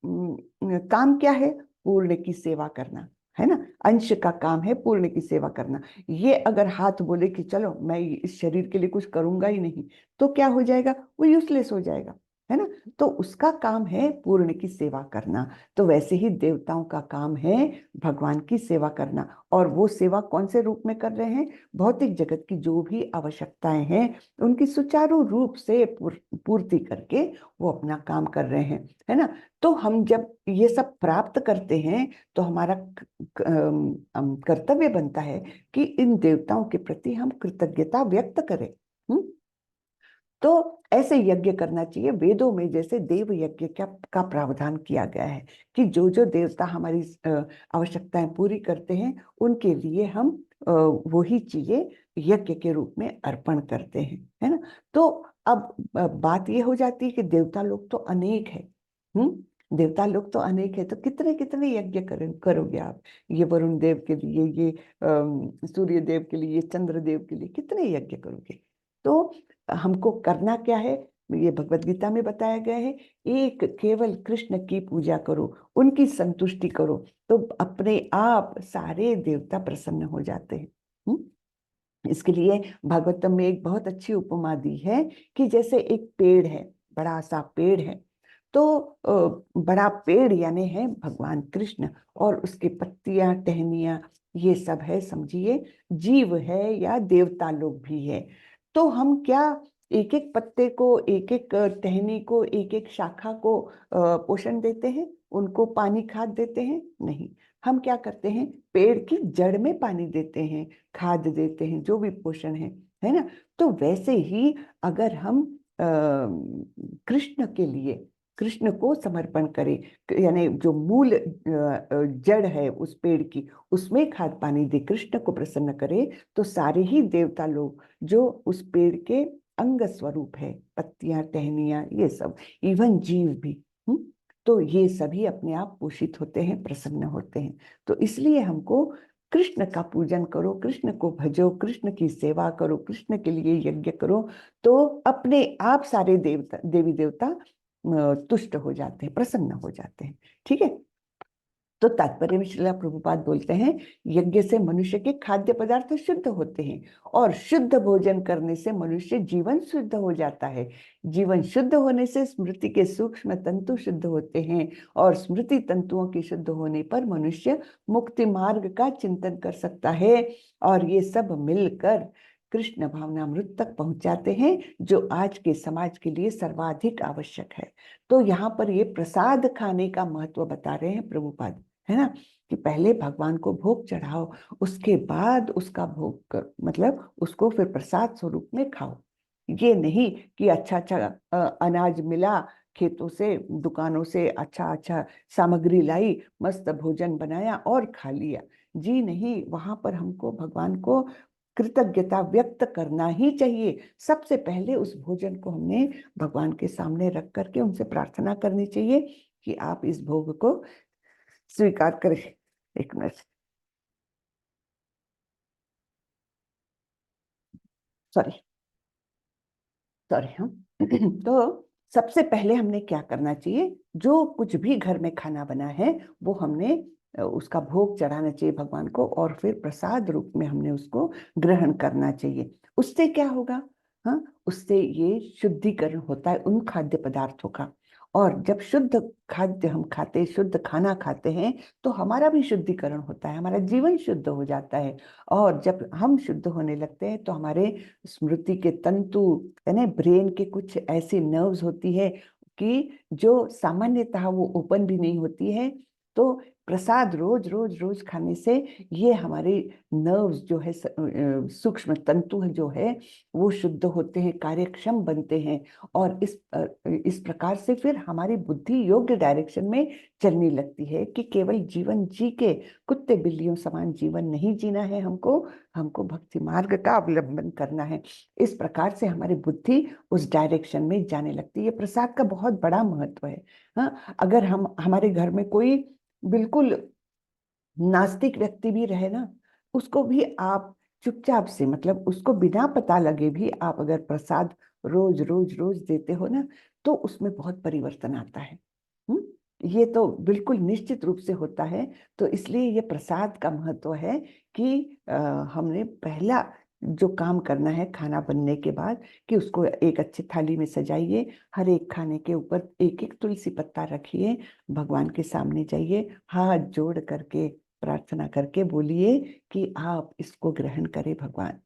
[SPEAKER 1] काम क्या है? पूर्ण की सेवा करना, है ना। अंश का काम है पूर्ण की सेवा करना। ये अगर हाथ बोले कि चलो मैं इस शरीर के लिए कुछ करूंगा ही नहीं, तो क्या हो जाएगा? वो यूजलेस हो जाएगा, है ना। तो उसका काम है पूर्ण की सेवा करना। तो वैसे ही देवताओं का काम है भगवान की सेवा करना। और वो सेवा कौन से रूप में कर रहे हैं? भौतिक जगत की जो भी आवश्यकताएं हैं उनकी सुचारू रूप से पूर्ति करके वो अपना काम कर रहे हैं, है ना। तो हम जब ये सब प्राप्त करते हैं तो हमारा कर्तव्य बनता है कि इन देवताओं के प्रति हम कृतज्ञता व्यक्त करें। तो ऐसे यज्ञ करना चाहिए। वेदों में जैसे देव यज्ञ का प्रावधान किया गया है कि जो जो देवता हमारी आवश्यकताएं पूरी करते हैं उनके लिए हम वही चीजें यज्ञ के रूप में अर्पण करते हैं, है ना। तो अब बात ये हो जाती है कि देवता लोग तो अनेक है। देवता लोग तो अनेक है, तो कितने कितने यज्ञ करोगे आप? ये वरुण देव के लिए, ये सूर्य देव के लिए, ये चंद्र देव के लिए कितने यज्ञ करोगे? तो हमको करना क्या है? ये भगवत गीता में बताया गया है, एक केवल कृष्ण की पूजा करो, उनकी संतुष्टि करो, तो अपने आप सारे देवता प्रसन्न हो जाते हैं। इसके लिए भागवतम में एक बहुत अच्छी उपमा दी है कि जैसे एक पेड़ है, बड़ा सा पेड़ है। तो बड़ा पेड़ यानी है भगवान कृष्ण, और उसके पत्तियां टहनियां ये सब है, समझिए जीव है या देवता लोग भी है। तो हम क्या एक एक पत्ते को, एक एक टहनी को, एक एक शाखा को पोषण देते हैं, उनको पानी खाद देते हैं? नहीं। हम क्या करते हैं? पेड़ की जड़ में पानी देते हैं, खाद देते हैं, जो भी पोषण है ना। तो वैसे ही अगर हम कृष्ण के लिए, कृष्ण को समर्पण करें, यानी जो मूल जड़ है उस पेड़ की, उसमें खाद पानी दे, कृष्ण को प्रसन्न करे, तो सारे ही देवता लोग जो उस पेड़ के अंग स्वरूप है, पत्तियां टहनियां ये सब, इवन जीव भी, तो ये सभी अपने आप पोषित होते हैं, प्रसन्न होते हैं। तो इसलिए हमको कृष्ण का पूजन करो, कृष्ण को भजो, कृष्ण की सेवा करो, कृष्ण के लिए यज्ञ करो, तो अपने आप सारे देवता, देवी देवता तुष्ट हो जाते हैं, प्रसन्न हो जाते हैं। ठीक है। तो तात्पर्य में श्रीला प्रभुपाद बोलते हैं, यज्ञ से मनुष्य के खाद्य पदार्थ शुद्ध होते हैं, और शुद्ध भोजन करने से मनुष्य जीवन शुद्ध हो जाता है। जीवन शुद्ध होने से स्मृति के सूक्ष्म तंतु शुद्ध होते हैं, और स्मृति तंतुओं के शुद्ध होने पर मनुष्य मुक्ति मार्ग का चिंतन कर सकता है, और ये सब मिलकर कृष्ण भावनामृत तक पहुंचाते हैं, जो आज के समाज के लिए सर्वाधिक आवश्यक है। तो यहाँ पर ये प्रसाद खाने का महत्व बता रहे हैं प्रभुपाद, है ना, कि पहले भगवान को भोग चढ़ाओ, उसके बाद उसका भोग कर, मतलब उसको फिर प्रसाद स्वरूप में खाओ। ये नहीं कि अच्छा अच्छा अनाज मिला खेतों से, दुकानों से, अच्छा अच्छा सामग्री लाई, मस्त भोजन बनाया और खा लिया। जी नहीं, वहां पर हमको भगवान को कृतज्ञता व्यक्त करना ही चाहिए। सबसे पहले उस भोजन को हमने भगवान के सामने रख करके उनसे प्रार्थना करनी चाहिए कि आप इस भोग को स्वीकार करें। एक मिनट, सॉरी सॉरी, हम तो सबसे पहले हमने क्या करना चाहिए? जो कुछ भी घर में खाना बना है वो हमने उसका भोग चढ़ाना चाहिए भगवान को, और फिर प्रसाद रूप में हमने उसको ग्रहण करना चाहिए। उससे क्या होगा? हाँ, उससे ये शुद्धिकरण होता है उन खाद्य पदार्थों का। और जब शुद्ध खाद्य हम खाते, शुद्ध खाना खाते हैं, तो हमारा भी शुद्धिकरण होता है, हमारा जीवन शुद्ध हो जाता है। और जब हम शुद्ध होने लगते हैं तो हमारे स्मृति के तंतु, यानी ब्रेन के कुछ ऐसी नर्व्स होती है कि जो सामान्यतः वो ओपन भी नहीं होती है। तो प्रसाद रोज रोज रोज खाने से ये हमारे नर्व्स जो है, सूक्ष्म तंतु है जो है, वो शुद्ध होते हैं, कार्यक्षम बनते हैं। और इस प्रकार से फिर हमारी बुद्धि योग्य डायरेक्शन में चलने लगती है कि केवल जीवन जी के कुत्ते बिल्लियों समान जीवन नहीं जीना है हमको, हमको भक्ति मार्ग का अवलंबन करना है। इस प्रकार से हमारी बुद्धि उस डायरेक्शन में जाने लगती है। प्रसाद का बहुत बड़ा महत्व है। हाँ, अगर हम, हमारे घर में कोई बिल्कुल नास्तिक व्यक्ति भी रहे ना, उसको भी आप चुपचाप से, मतलब उसको बिना पता लगे भी आप अगर प्रसाद रोज रोज रोज देते हो ना, तो उसमें बहुत परिवर्तन आता है। ये तो बिल्कुल निश्चित रूप से होता है। तो इसलिए ये प्रसाद का महत्व है कि हमने पहला जो काम करना है खाना बनने के बाद, कि उसको एक अच्छी थाली में सजाइए, हर एक खाने के ऊपर एक एक तुलसी पत्ता रखिए, भगवान के सामने जाइए, हाथ जोड़ करके प्रार्थना करके बोलिए कि आप इसको ग्रहण करें भगवान।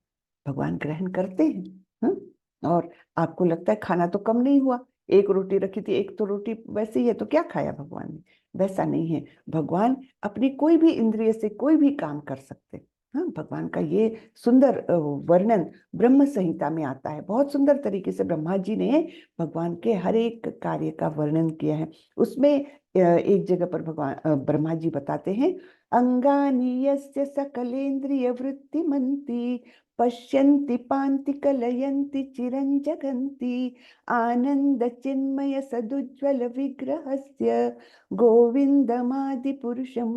[SPEAKER 1] भगवान ग्रहण करते हैं। और आपको लगता है खाना तो कम नहीं हुआ, एक रोटी रखी थी, एक तो रोटी वैसे ही है, तो क्या खाया भगवान ने? वैसा नहीं है। भगवान अपनी कोई भी इंद्रिय से कोई भी काम कर सकते हैं। हाँ, भगवान का ये सुंदर वर्णन ब्रह्म संहिता में आता है। बहुत सुंदर तरीके से ब्रह्मा जी ने भगवान के हर एक कार्य का वर्णन किया है। उसमें एक जगह पर भगवान ब्रह्मा जी बताते हैं, अंगानि यस्य सकलेन्द्रिय वृत्तिमन्ति पश्यन्ति पान्ति कलयन्ति चिरञ्जगन्ति आनंद चिन्मय सदुज्ज्वल विग्रहस्य गोविंदमादि पुरुषम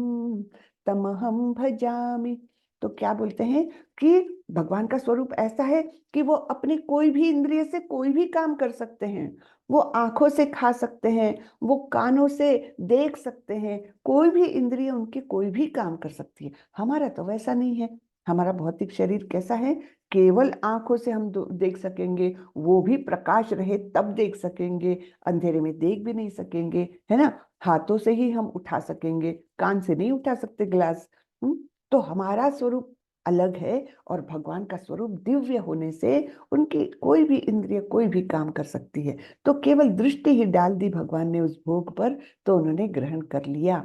[SPEAKER 1] तमहम भजामि। तो क्या बोलते हैं कि भगवान का स्वरूप ऐसा है कि वो अपनी कोई भी इंद्रिय से कोई भी काम कर सकते हैं। वो आंखों से खा सकते हैं, वो कानों से देख सकते हैं, कोई भी इंद्रिय उनकी कोई भी काम कर सकती है। हमारा तो वैसा नहीं है। हमारा भौतिक शरीर कैसा है? केवल आंखों से हम देख सकेंगे, वो भी प्रकाश रहे तब देख सकेंगे, अंधेरे में देख भी नहीं सकेंगे, है ना। हाथों से ही हम उठा सकेंगे, कान से नहीं उठा सकते ग्लास। तो हमारा स्वरूप अलग है, और भगवान का स्वरूप दिव्य होने से उनकी कोई भी इंद्रिय कोई भी काम कर सकती है। तो केवल दृष्टि ही डाल दी भगवान ने उस भोग पर, तो उन्होंने ग्रहण कर लिया।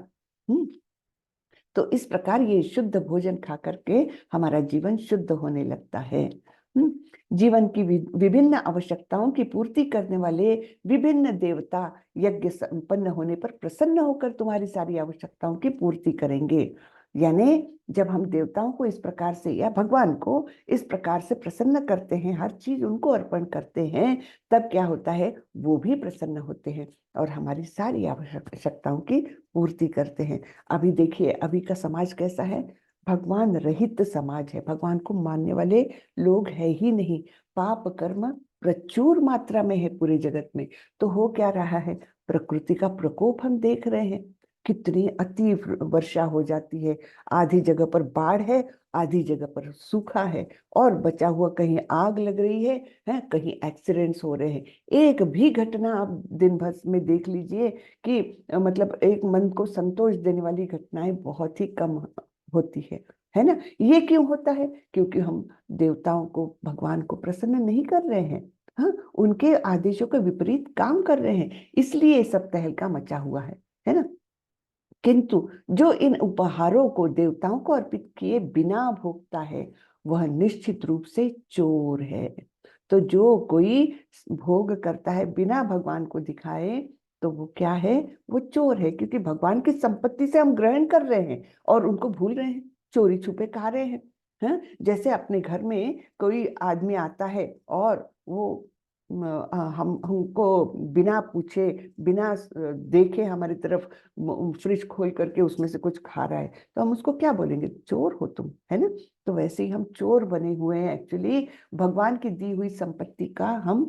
[SPEAKER 1] तो इस प्रकार ये शुद्ध भोजन खा करके हमारा जीवन शुद्ध होने लगता है। जीवन की विभिन्न आवश्यकताओं की पूर्ति करने वाले विभिन्न देवता यज्ञ संपन्न होने पर प्रसन्न होकर तुम्हारी सारी आवश्यकताओं की पूर्ति करेंगे। यानी जब हम देवताओं को इस प्रकार से या भगवान को इस प्रकार से प्रसन्न करते हैं, हर चीज उनको अर्पण करते हैं, तब क्या होता है? वो भी प्रसन्न होते हैं और हमारी सारी आवश्यकताओं की पूर्ति करते हैं। अभी देखिए, अभी का समाज कैसा है? भगवान रहित समाज है। भगवान को मानने वाले लोग है ही नहीं। पाप कर्म प्रचुर मात्रा में है पूरे जगत में। तो हो क्या रहा है? प्रकृति का प्रकोप हम देख रहे हैं। कितनी अति वर्षा हो जाती है, आधी जगह पर बाढ़ है, आधी जगह पर सूखा है, और बचा हुआ कहीं आग लग रही है, कहीं एक्सीडेंट्स हो रहे हैं। एक भी घटना आप दिन भर में देख लीजिए कि मतलब एक मन को संतोष देने वाली घटनाएं बहुत ही कम होती है ना। ये क्यों होता है? क्योंकि हम देवताओं को, भगवान को प्रसन्न नहीं कर रहे हैं। हाँ, उनके आदेशों के विपरीत काम कर रहे हैं, इसलिए सब तहलका मचा हुआ है ना। किंतु जो इन उपहारों को देवताओं को अर्पित किए बिना भोगता है, वह निश्चित रूप से चोर है। तो जो कोई भोग करता है बिना भगवान को दिखाए, तो वो क्या है? वो चोर है, क्योंकि भगवान की संपत्ति से हम ग्रहण कर रहे हैं और उनको भूल रहे हैं, चोरी छुपे खा रहे हैं। जैसे अपने घर में कोई आदमी आता है और वो हम हमको बिना पूछे, बिना देखे हमारी तरफ फ्रिज खोल करके उसमें से कुछ खा रहा है, तो हम उसको क्या बोलेंगे? चोर हो तुम, है ना। तो वैसे ही हम चोर बने हुए हैं एक्चुअली। भगवान की दी हुई संपत्ति का हम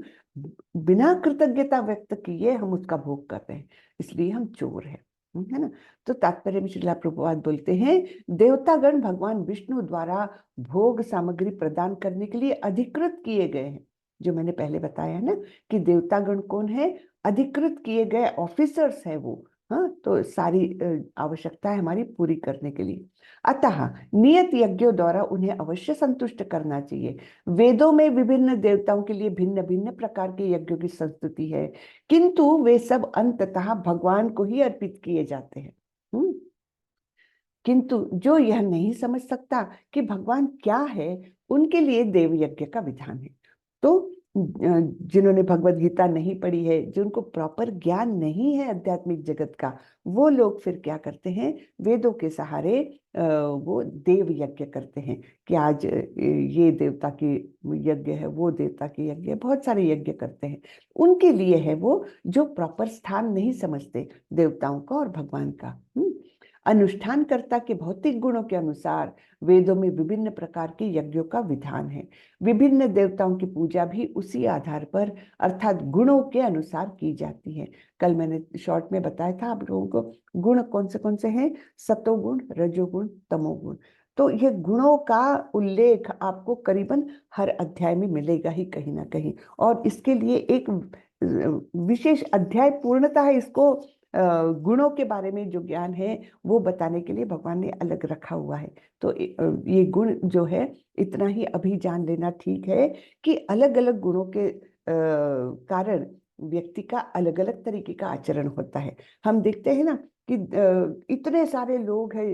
[SPEAKER 1] बिना कृतज्ञता व्यक्त किए हम उसका भोग कर रहे हैं, इसलिए हम चोर हैं, है ना। तो तात्पर्य में श्रीला प्रभुपाद बोलते हैं, देवतागण भगवान विष्णु द्वारा भोग सामग्री प्रदान करने के लिए अधिकृत किए गए हैं। जो मैंने पहले बताया है ना कि देवतागण कौन है? अधिकृत किए गए ऑफिसर्स है वो। हाँ, तो सारी आवश्यकता है हमारी पूरी करने के लिए। अतः नियत यज्ञों द्वारा उन्हें अवश्य संतुष्ट करना चाहिए। वेदों में विभिन्न देवताओं के लिए भिन्न भिन्न प्रकार के यज्ञों की संस्तुति है, किंतु वे सब अंततः भगवान को ही अर्पित किए जाते हैं। किंतु जो यह नहीं समझ सकता कि भगवान क्या है, उनके लिए देव यज्ञ का विधान है। तो जिन्होंने भगवत गीता नहीं पढ़ी है, जिनको प्रॉपर ज्ञान नहीं है आध्यात्मिक जगत का, वो लोग फिर क्या करते हैं? वेदों के सहारे वो देव यज्ञ करते हैं कि आज ये देवता की यज्ञ है, वो देवता की यज्ञ है, बहुत सारे यज्ञ करते हैं। उनके लिए है वो जो प्रॉपर स्थान नहीं समझते देवताओं का और भगवान का। अनुष्ठानकर्ता के भौतिक गुणों के अनुसार वेदों में विभिन्न प्रकार के यज्ञों का विधान है। विभिन्न देवताओं की पूजा भी उसी आधार पर अर्थात गुणों के अनुसार की जाती है। कल मैंने शॉर्ट में बताया था आप लोगों को गुण कौन से हैं, सतोगुण, रजोगुण, तमोगुण। तो ये गुणों का उल्लेख आपको करीबन हर अध्याय में मिलेगा ही कहीं ना कहीं, और इसके लिए एक विशेष अध्याय पूर्णतः इसको गुणों के बारे में जो ज्ञान है वो बताने के लिए भगवान ने अलग रखा हुआ है। तो ये गुण जो है इतना ही अभी जान लेना ठीक है कि अलग अलग गुणों के कारण व्यक्ति का अलग अलग तरीके का आचरण होता है। हम देखते हैं ना कि इतने सारे लोग हैं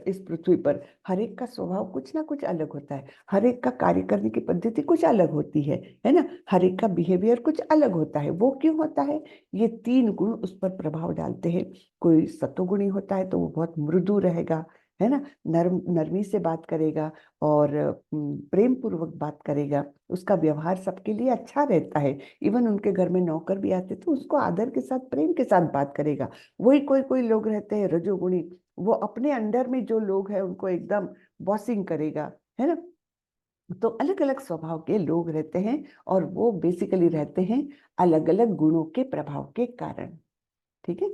[SPEAKER 1] इस पृथ्वी पर, हर एक का स्वभाव कुछ ना कुछ अलग होता है, हर एक का कार्य करने की पद्धति कुछ अलग होती है ना, हर एक का बिहेवियर कुछ अलग होता है। वो क्यों होता है? ये तीन गुण उस पर प्रभाव डालते हैं। कोई सत्वगुणी होता है तो वो बहुत मृदु रहेगा, है ना, नरमी से बात करेगा और प्रेम पूर्वक बात करेगा, उसका व्यवहार सबके लिए अच्छा रहता है। इवन उनके घर में नौकर भी आते तो उसको आदर के साथ प्रेम के साथ बात करेगा। वही कोई कोई लोग रहते हैं रजोगुणी, वो अपने अंडर में जो लोग हैं उनको एकदम बॉसिंग करेगा, है ना। तो अलग अलग स्वभाव के लोग रहते हैं और वो बेसिकली रहते हैं अलग अलग गुणों के प्रभाव के कारण। ठीक है।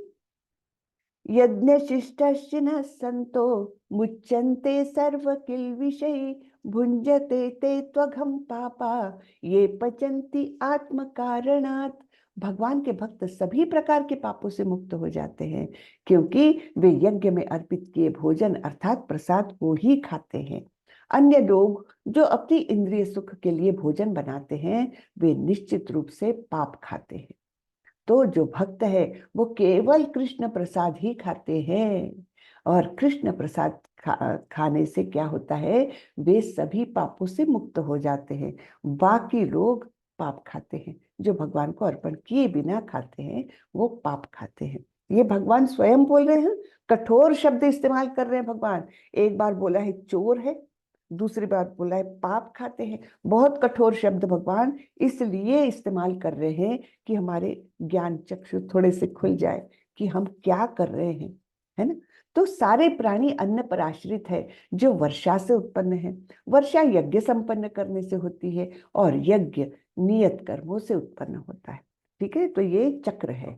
[SPEAKER 1] यज्ञशिष्टशिनः सन्तो मुच्यन्ते सर्व किल्विषै भुञ्जते ते त्वघं पापा ये पचन्ति आत्म कारणात्। भगवान के भक्त सभी प्रकार के पापों से मुक्त हो जाते हैं क्योंकि वे यज्ञ में अर्पित किए भोजन अर्थात प्रसाद को ही खाते हैं। अन्य लोग जो अपनी इंद्रिय सुख के लिए भोजन बनाते हैं वे निश्चित रूप से पाप खाते हैं। तो जो भक्त है वो केवल कृष्ण प्रसाद ही खाते हैं, और कृष्ण प्रसाद खाने से क्या होता है, वे सभी पापों से मुक्त हो जाते हैं। बाकी लोग पाप खाते हैं, जो भगवान को अर्पण किए बिना खाते हैं वो पाप खाते हैं। ये भगवान स्वयं बोल रहे हैं, कठोर शब्द इस्तेमाल कर रहे हैं भगवान। एक बार बोला है चोर है, दूसरी बार बोला है पाप खाते हैं। बहुत कठोर शब्द भगवान इसलिए इस्तेमाल कर रहे हैं कि हमारे ज्ञान चक्षु थोड़े से खुल जाए कि हम क्या कर रहे हैं, है ना। तो सारे प्राणी अन्न पर आश्रित है जो वर्षा से उत्पन्न है। वर्षा यज्ञ संपन्न करने से होती है और यज्ञ नियत कर्मों से उत्पन्न होता है। ठीक है, तो ये चक्र है।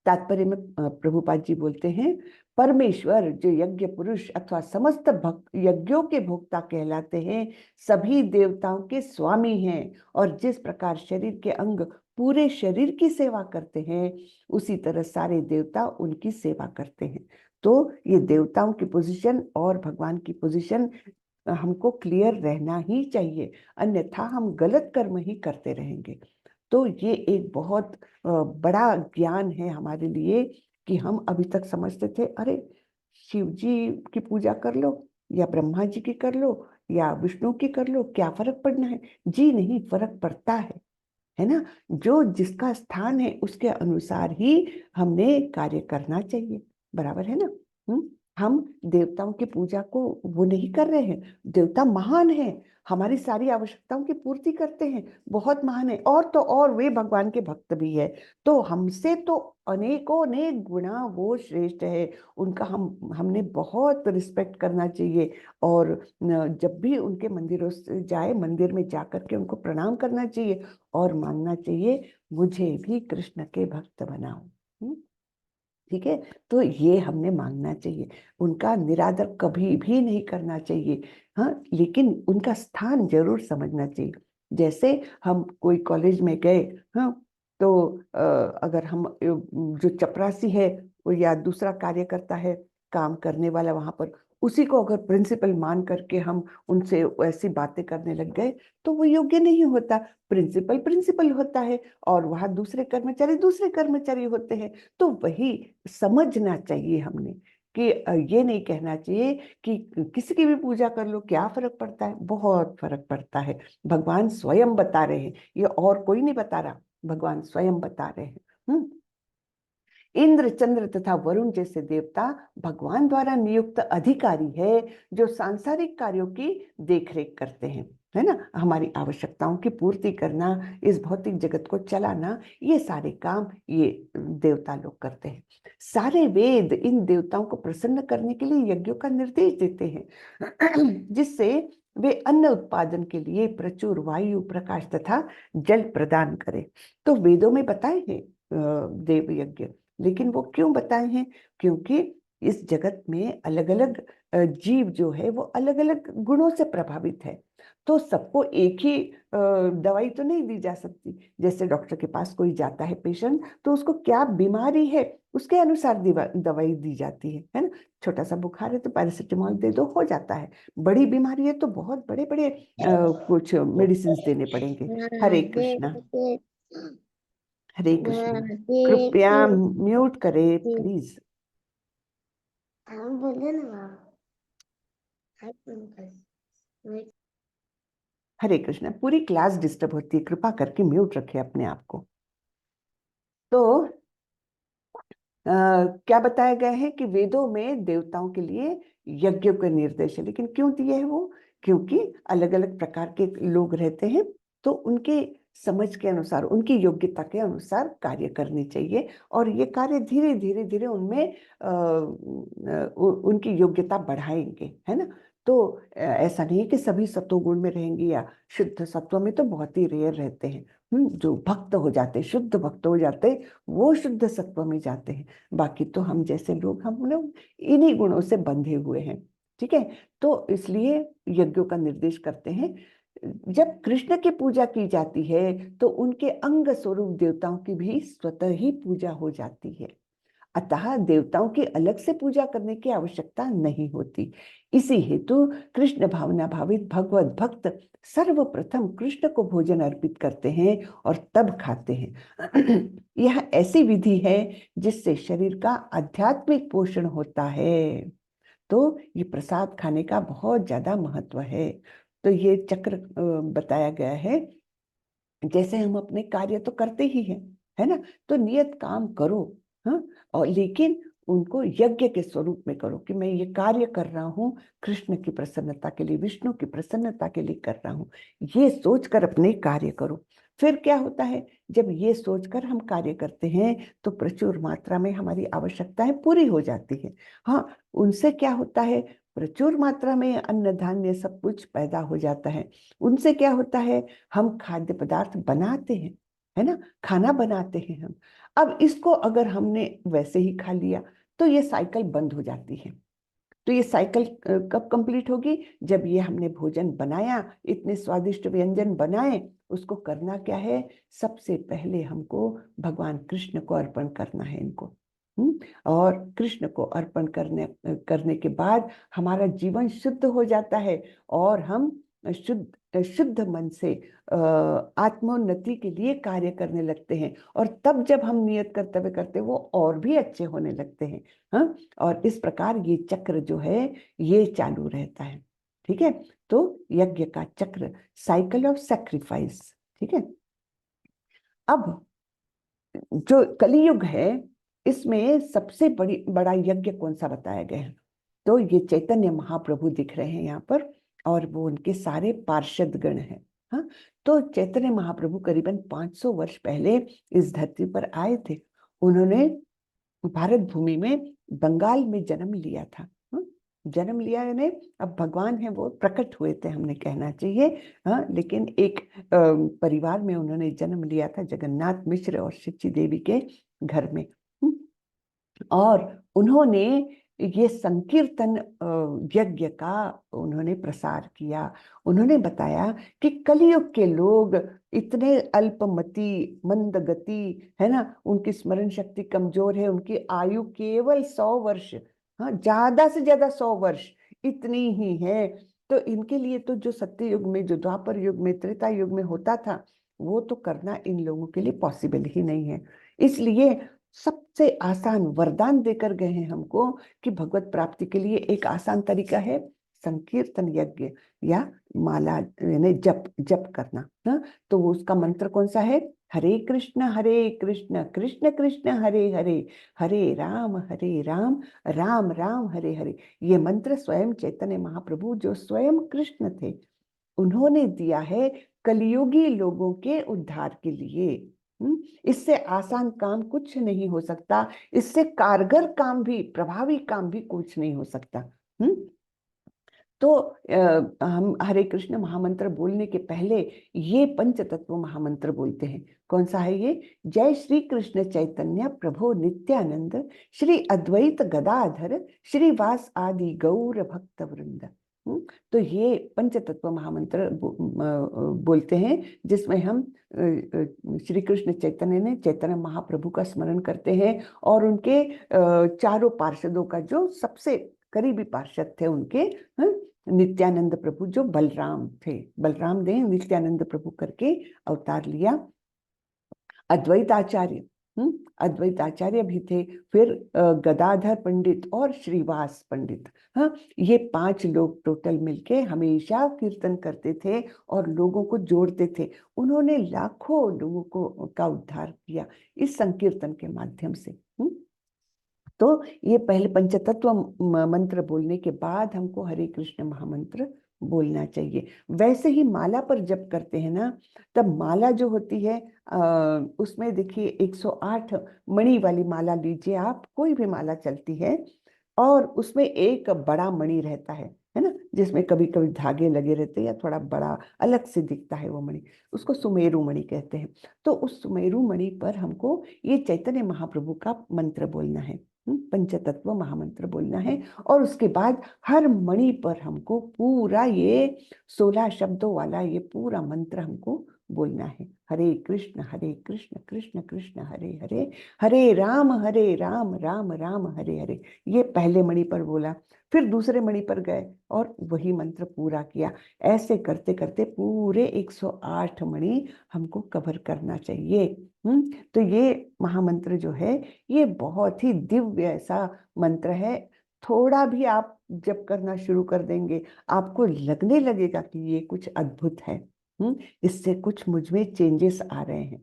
[SPEAKER 1] तात्पर्य में प्रभुपाद जी बोलते हैं, परमेश्वर जो यज्ञ पुरुष अथवा समस्त भक्त यज्ञों के भोक्ता कहलाते हैं, सभी देवताओं के स्वामी हैं। और जिस प्रकार शरीर के अंग पूरे शरीर की सेवा करते हैं उसी तरह सारे देवता उनकी सेवा करते हैं। तो ये देवताओं की पोजीशन और भगवान की पोजीशन हमको क्लियर रहना ही चाहिए, अन्यथा हम गलत कर्म ही करते रहेंगे। तो ये एक बहुत बड़ा ज्ञान है हमारे लिए कि हम अभी तक समझते थे अरे शिव जी की पूजा कर लो या ब्रह्मा जी की कर लो या विष्णु की कर लो, क्या फर्क पड़ना है। जी नहीं, फर्क पड़ता है ना। जो जिसका स्थान है उसके अनुसार ही हमने कार्य करना चाहिए, बराबर है ना। हम देवताओं की पूजा को वो नहीं कर रहे हैं, देवता महान है, हमारी सारी आवश्यकताओं की पूर्ति करते हैं, बहुत महान है, और तो और वे भगवान के भक्त भी है। तो हमसे तो अनेकों अनेक गुना वो श्रेष्ठ है, उनका हमने बहुत रिस्पेक्ट करना चाहिए। और जब भी उनके मंदिरों से जाए, मंदिर में जाकर के उनको प्रणाम करना चाहिए और मानना चाहिए मुझे भी कृष्ण के भक्त बनाओ। ठीक है, तो ये हमने मांगना चाहिए, उनका निरादर कभी भी नहीं करना चाहिए। हाँ, लेकिन उनका स्थान जरूर समझना चाहिए। जैसे हम कोई कॉलेज में गए, हाँ, तो अगर हम जो चपरासी है वो या दूसरा कार्य करता है काम करने वाला वहां पर, उसी को अगर प्रिंसिपल मान करके हम उनसे ऐसी बातें करने लग गए तो वो योग्य नहीं होता। प्रिंसिपल प्रिंसिपल होता है और वहां दूसरे कर्मचारी होते हैं। तो वही समझना चाहिए हमने कि ये नहीं कहना चाहिए कि किसी की भी पूजा कर लो क्या फर्क पड़ता है, बहुत फर्क पड़ता है। भगवान स्वयं बता रहे हैं, ये और कोई नहीं बता रहा, भगवान स्वयं बता रहे हैं। इंद्र, चंद्र तथा वरुण जैसे देवता भगवान द्वारा नियुक्त अधिकारी है जो सांसारिक कार्यों की देखरेख करते हैं, है ना। हमारी आवश्यकताओं की पूर्ति करना, इस भौतिक जगत को चलाना, ये सारे काम ये देवता लोग करते हैं। सारे वेद इन देवताओं को प्रसन्न करने के लिए यज्ञों का निर्देश देते हैं जिससे वे अन्न उत्पादन के लिए प्रचुर वायु, प्रकाश तथा जल प्रदान करें। तो वेदों में बताए हैं देव यज्ञ, लेकिन वो क्यों बताए हैं? क्योंकि इस जगत में अलग अलग जीव जो है वो अलग अलग गुणों से प्रभावित है। तो सबको एक ही दवाई तो नहीं दी जा सकती। जैसे डॉक्टर के पास कोई जाता है पेशेंट, तो उसको क्या बीमारी है उसके अनुसार दवाई दी जाती है ना। छोटा सा बुखार है तो पैरासिटामोल दे दो, हो जाता है। बड़ी बीमारी है तो बहुत बड़े बड़े कुछ मेडिसिन देने पड़ेंगे। हरे कृष्णा, हरे कृष्णा। कृपया म्यूट करें प्लीज।
[SPEAKER 2] बोले ना।
[SPEAKER 1] हरे कृष्णा। पूरी क्लास डिस्टर्ब होती है, कृपा करके म्यूट रखें अपने आप को। तो क्या बताया गया है कि वेदों में देवताओं के लिए यज्ञों का निर्देश है, लेकिन क्यों दिए है वो? क्योंकि अलग अलग प्रकार के लोग रहते हैं, तो उनके समझ के अनुसार, उनकी योग्यता के अनुसार कार्य करने चाहिए, और ये कार्य धीरे धीरे धीरे उनमें उनकी योग्यता बढ़ाएंगे, है ना। तो ऐसा नहीं कि सभी सत्वगुण में रहेंगे, या शुद्ध सत्व में तो बहुत ही रेयर रहते हैं। जो भक्त हो जाते, शुद्ध भक्त हो जाते, वो शुद्ध सत्व में जाते हैं। बाकी तो हम जैसे लोग, हम लोग इन्हीं गुणों से बंधे हुए हैं, ठीक है। तो इसलिए यज्ञों का निर्देश करते हैं। जब कृष्ण की पूजा की जाती है तो उनके अंग स्वरूप देवताओं की भी स्वतः ही पूजा हो जाती है। अतः देवताओं की अलग से पूजा करने की आवश्यकता नहीं होती। इसी हेतु कृष्ण भावना भावित भगवत भक्त सर्वप्रथम कृष्ण को भोजन अर्पित करते हैं और तब खाते हैं। यह ऐसी विधि है जिससे शरीर का आध्यात्मिक पोषण होता है। तो ये प्रसाद खाने का बहुत ज्यादा महत्व है। तो ये चक्र बताया गया है। जैसे हम अपने कार्य तो करते ही हैं, है ना। तो नियत काम करो, हाँ। और लेकिन उनको यज्ञ के स्वरूप में करो कि मैं ये कार्य कर रहा हूँ कृष्ण की प्रसन्नता के लिए, विष्णु की प्रसन्नता के लिए कर रहा हूँ, ये सोचकर अपने कार्य करो। फिर क्या होता है, जब ये सोचकर हम कार्य करते हैं तो प्रचुर मात्रा में हमारी आवश्यकताएं पूरी हो जाती है। हाँ, उनसे क्या होता है, प्रचुर मात्रा में अन्न धान्य सब कुछ पैदा हो जाता है। उनसे क्या होता है, हम खाद्य पदार्थ बनाते हैं, है ना, खाना बनाते हैं हम। अब इसको अगर हमने वैसे ही खा लिया तो ये साइकिल बंद हो जाती है। तो ये साइकिल कब कंप्लीट होगी, जब ये हमने भोजन बनाया, इतने स्वादिष्ट व्यंजन बनाए, उसको करना क्या है, सबसे पहले हमको भगवान कृष्ण को अर्पण करना है इनको। और कृष्ण को अर्पण करने करने के बाद हमारा जीवन शुद्ध हो जाता है, और हम शुद्ध शुद्ध मन से आत्मोन्नति के लिए कार्य करने लगते हैं। और तब जब हम नियत कर्तव्य करते हैं वो और भी अच्छे होने लगते हैं, हाँ। और इस प्रकार ये चक्र जो है ये चालू रहता है, ठीक है। तो यज्ञ का चक्र, साइकिल ऑफ सैक्रिफाइस, ठीक है। अब जो कलियुग है, इसमें सबसे बड़ा यज्ञ कौन सा बताया गया है? तो ये चैतन्य महाप्रभु दिख रहे हैं यहाँ पर, और वो उनके सारे पार्षद गण हैं, हाँ। तो चैतन्य महाप्रभु करीबन 500 वर्ष पहले इस धरती पर आए थे। उन्होंने भारत भूमि में बंगाल में जन्म लिया था, जन्म लिया यानी अब भगवान है वो प्रकट हुए थे, हमने कहना चाहिए, हाँ। लेकिन एक परिवार में उन्होंने जन्म लिया था, जगन्नाथ मिश्र और शिची देवी के घर में। और उन्होंने ये संकीर्तन यज्ञ का उन्होंने प्रसार किया। उन्होंने बताया कि कलियुग के लोग इतने अल्पमति, मंदगति, है ना, उनकी स्मरण शक्ति कमजोर है, उनकी आयु केवल 100 वर्ष, हाँ, ज्यादा से ज्यादा 100 वर्ष इतनी ही है। तो इनके लिए तो जो सत्य युग में, जो द्वापर युग में, त्रेता युग में होता था, वो तो करना इन लोगों के लिए पॉसिबल ही नहीं है। इसलिए सबसे आसान वरदान देकर गए हैं हमको कि भगवत प्राप्ति के लिए एक आसान तरीका है संकीर्तन यज्ञ, या माला यानी जप जप करना, हाँ? तो उसका मंत्र कौन सा है? हरे कृष्ण कृष्ण कृष्ण हरे हरे, हरे राम राम राम हरे हरे। ये मंत्र स्वयं चैतन्य महाप्रभु जो स्वयं कृष्ण थे, उन्होंने दिया है कलियुगी लोगों के उद्धार के लिए। इससे आसान काम कुछ नहीं हो सकता, इससे कारगर काम भी, प्रभावी काम भी कुछ नहीं हो सकता। तो हम हरे कृष्ण महामंत्र बोलने के पहले ये पंच तत्व महामंत्र बोलते हैं। कौन सा है ये? जय श्री कृष्ण चैतन्य प्रभु नित्यानंद, श्री अद्वैत गदाधर, श्रीवास आदि गौर भक्त वृंद। तो ये पंच तत्व महामंत्र बोलते हैं, जिसमें हम श्री कृष्ण चैतन्य ने चैतन्य महाप्रभु का स्मरण करते हैं, और उनके चारों पार्षदों का जो सबसे करीबी पार्षद थे उनके, नित्यानंद प्रभु जो बलराम थे, बलराम ने नित्यानंद प्रभु करके अवतार लिया। अद्वैत आचार्य, अद्वैत आचार्य भी थे, फिर गदाधर पंडित और श्रीवास पंडित। हाँ, ये 5 लोग टोटल मिलके हमेशा कीर्तन करते थे और लोगों को जोड़ते थे। उन्होंने लाखों लोगों को का उद्धार किया इस संकीर्तन के माध्यम से। तो ये पहले पंचतत्व मंत्र बोलने के बाद हमको हरे कृष्ण महामंत्र बोलना चाहिए। वैसे ही माला पर जप करते हैं ना, तब माला जो होती है उसमें देखिए 108 मणि वाली माला लीजिए आप, कोई भी माला चलती है, और उसमें एक बड़ा मणि रहता है ना, जिसमें कभी कभी धागे लगे रहते हैं या थोड़ा बड़ा अलग से दिखता है वो मणि, उसको सुमेरु मणि कहते हैं। तो उस सुमेरु मणि पर हमको ये चैतन्य महाप्रभु का मंत्र बोलना है, पंचतत्व महामंत्र बोलना है। और उसके बाद हर मणि पर हमको पूरा ये 16 शब्दों वाला ये पूरा मंत्र हमको बोलना है। हरे कृष्ण कृष्ण कृष्ण हरे हरे, हरे राम राम राम हरे हरे। ये पहले मणि पर बोला, फिर दूसरे मणि पर गए और वही मंत्र पूरा किया। ऐसे करते करते पूरे 108 मणि हमको कवर करना चाहिए। तो ये महामंत्र जो है ये बहुत ही दिव्य ऐसा मंत्र है। थोड़ा भी आप जब करना शुरू कर देंगे, आपको लगने लगेगा कि ये कुछ अद्भुत है, इससे कुछ मुझ में चेंजेस आ रहे हैं।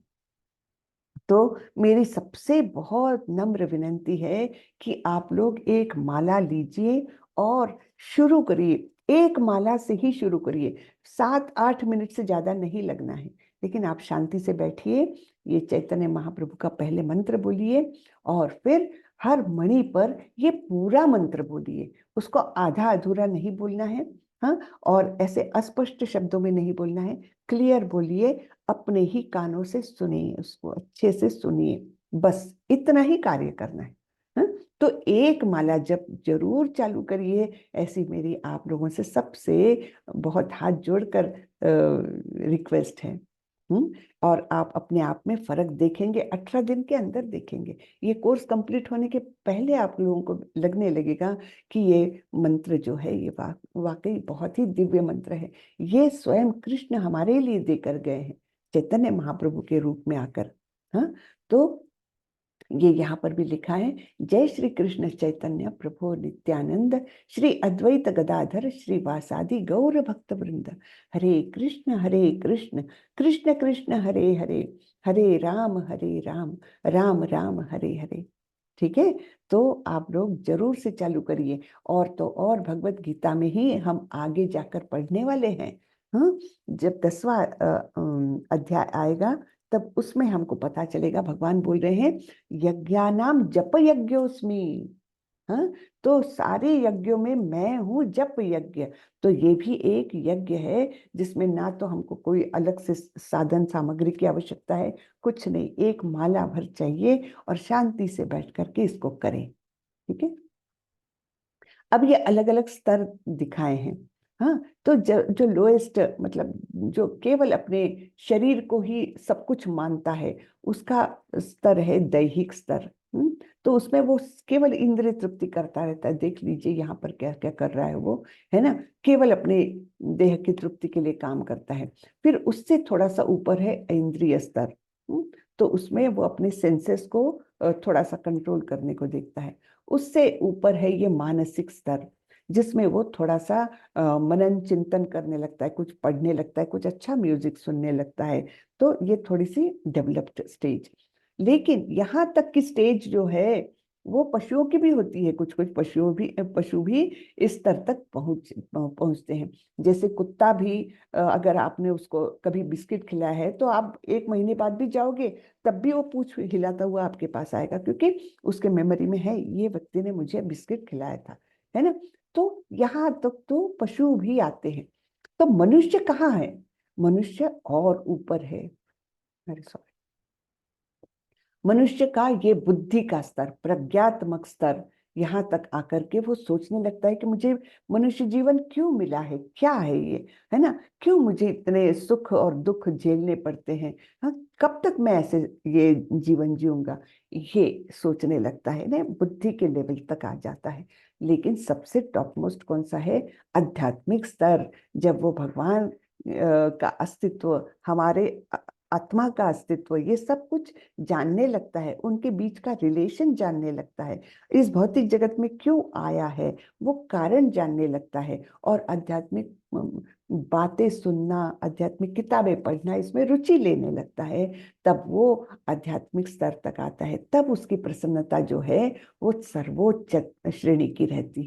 [SPEAKER 1] तो मेरी सबसे बहुत नम्र विनंती है कि आप लोग एक माला लीजिए और शुरू करिए। एक माला से ही शुरू करिए, 7-8 मिनट से ज्यादा नहीं लगना है। लेकिन आप शांति से बैठिए, ये चैतन्य महाप्रभु का पहले मंत्र बोलिए, और फिर हर मणि पर ये पूरा मंत्र बोलिए। उसको आधा अधूरा नहीं बोलना है, हाँ, और ऐसे अस्पष्ट शब्दों में नहीं बोलना है, क्लियर बोलिए, अपने ही कानों से सुनिए, उसको अच्छे से सुनिए, बस इतना ही कार्य करना है। हाँ? तो एक माला जप जरूर चालू करिए, ऐसी मेरी आप लोगों से सबसे बहुत हाथ जोड़कर रिक्वेस्ट है। और आप अपने आप में फर्क देखेंगे, 18 दिन के अंदर देखेंगे। ये कोर्स कंप्लीट होने के पहले आप लोगों को लगने लगेगा कि ये मंत्र जो है ये वाकई बहुत ही दिव्य मंत्र है। ये स्वयं कृष्ण हमारे लिए देकर गए हैं चैतन्य महाप्रभु के रूप में आकर। हाँ, तो ये यहाँ पर भी लिखा है, जय श्री कृष्ण चैतन्य प्रभु नित्यानंद, श्री अद्वैत गदाधर, श्री वासादि गौर भक्त वृंद, हरे कृष्ण कृष्ण कृष्ण हरे हरे, हरे राम राम राम हरे हरे। ठीक है, तो आप लोग जरूर से चालू करिए। और तो और भगवत गीता में ही हम आगे जाकर पढ़ने वाले हैं। हाँ, जब 10वां अध्याय आएगा तब उसमें हमको पता चलेगा, भगवान बोल रहे हैं यज्ञानाम जप यज्ञोस्मि। हाँ, तो सारे यज्ञों में मैं हूँ जप यज्ञ। तो ये भी एक यज्ञ है, जिसमें ना तो हमको कोई अलग से साधन सामग्री की आवश्यकता है, कुछ नहीं, एक माला भर चाहिए और शांति से बैठ करके इसको करें। ठीक है, अब ये अलग अलग स्तर दिखाए हैं। हाँ, तो जो लोएस्ट, मतलब जो केवल अपने शरीर को ही सब कुछ मानता है, उसका स्तर है दैहिक स्तर। तो उसमें वो केवल इंद्रिय तृप्ति करता रहता है। देख लीजिए यहाँ पर क्या क्या कर रहा है वो, है ना, केवल अपने देह की तृप्ति के लिए काम करता है। फिर उससे थोड़ा सा ऊपर है इंद्रिय स्तर। तो उसमें वो अपने सेंसेस को थोड़ा सा कंट्रोल करने को देखता है। उससे ऊपर है ये मानसिक स्तर, जिसमें वो थोड़ा सा मनन चिंतन करने लगता है, कुछ पढ़ने लगता है, कुछ अच्छा म्यूजिक सुनने लगता है। तो ये थोड़ी सी डेवलप्ड स्टेज। लेकिन यहाँ तक की स्टेज जो है वो पशुओं की भी होती है। कुछ कुछ पशु भी इस स्तर तक पहुंचते हैं। जैसे कुत्ता भी, अगर आपने उसको कभी बिस्किट खिलाया है तो आप 1 महीने बाद भी जाओगे, तब भी वो पूंछ हिलाता हुआ आपके पास आएगा, क्योंकि उसके मेमोरी में है ये व्यक्ति ने मुझे बिस्किट खिलाया था, है ना। तो यहाँ तक तो पशु भी आते हैं। तो मनुष्य कहाँ है? मनुष्य और ऊपर है। अरे सॉरी, मनुष्य का ये बुद्धि का स्तर, प्रज्ञात्मक स्तर, यहाँ तक आकर के वो सोचने लगता है कि मुझे मनुष्य जीवन क्यों मिला है, क्या है ये, है ना। क्यों मुझे इतने सुख और दुख झेलने पड़ते हैं, हाँ, कब तक मैं ऐसे ये जीवन जीऊंगा, ये सोचने लगता है ना, बुद्धि के लेवल तक आ जाता है। लेकिन सबसे टॉप मोस्ट कौन सा है? आध्यात्मिक स्तर। जब वो भगवान का अस्तित्व, हमारे आत्मा का अस्तित्व, ये सब कुछ जानने लगता है, उनके बीच का रिलेशन जानने लगता है, इस भौतिक जगत में क्यों आया है वो कारण जानने लगता है, और आध्यात्मिक बातें सुनना, आध्यात्मिक किताबें पढ़ना, इसमें रुचि लेने लगता है, तब वो आध्यात्मिक स्तर तक आता है। तब उसकी प्रसन्नता जो है वो सर्वोच्च श्रेणी की रहती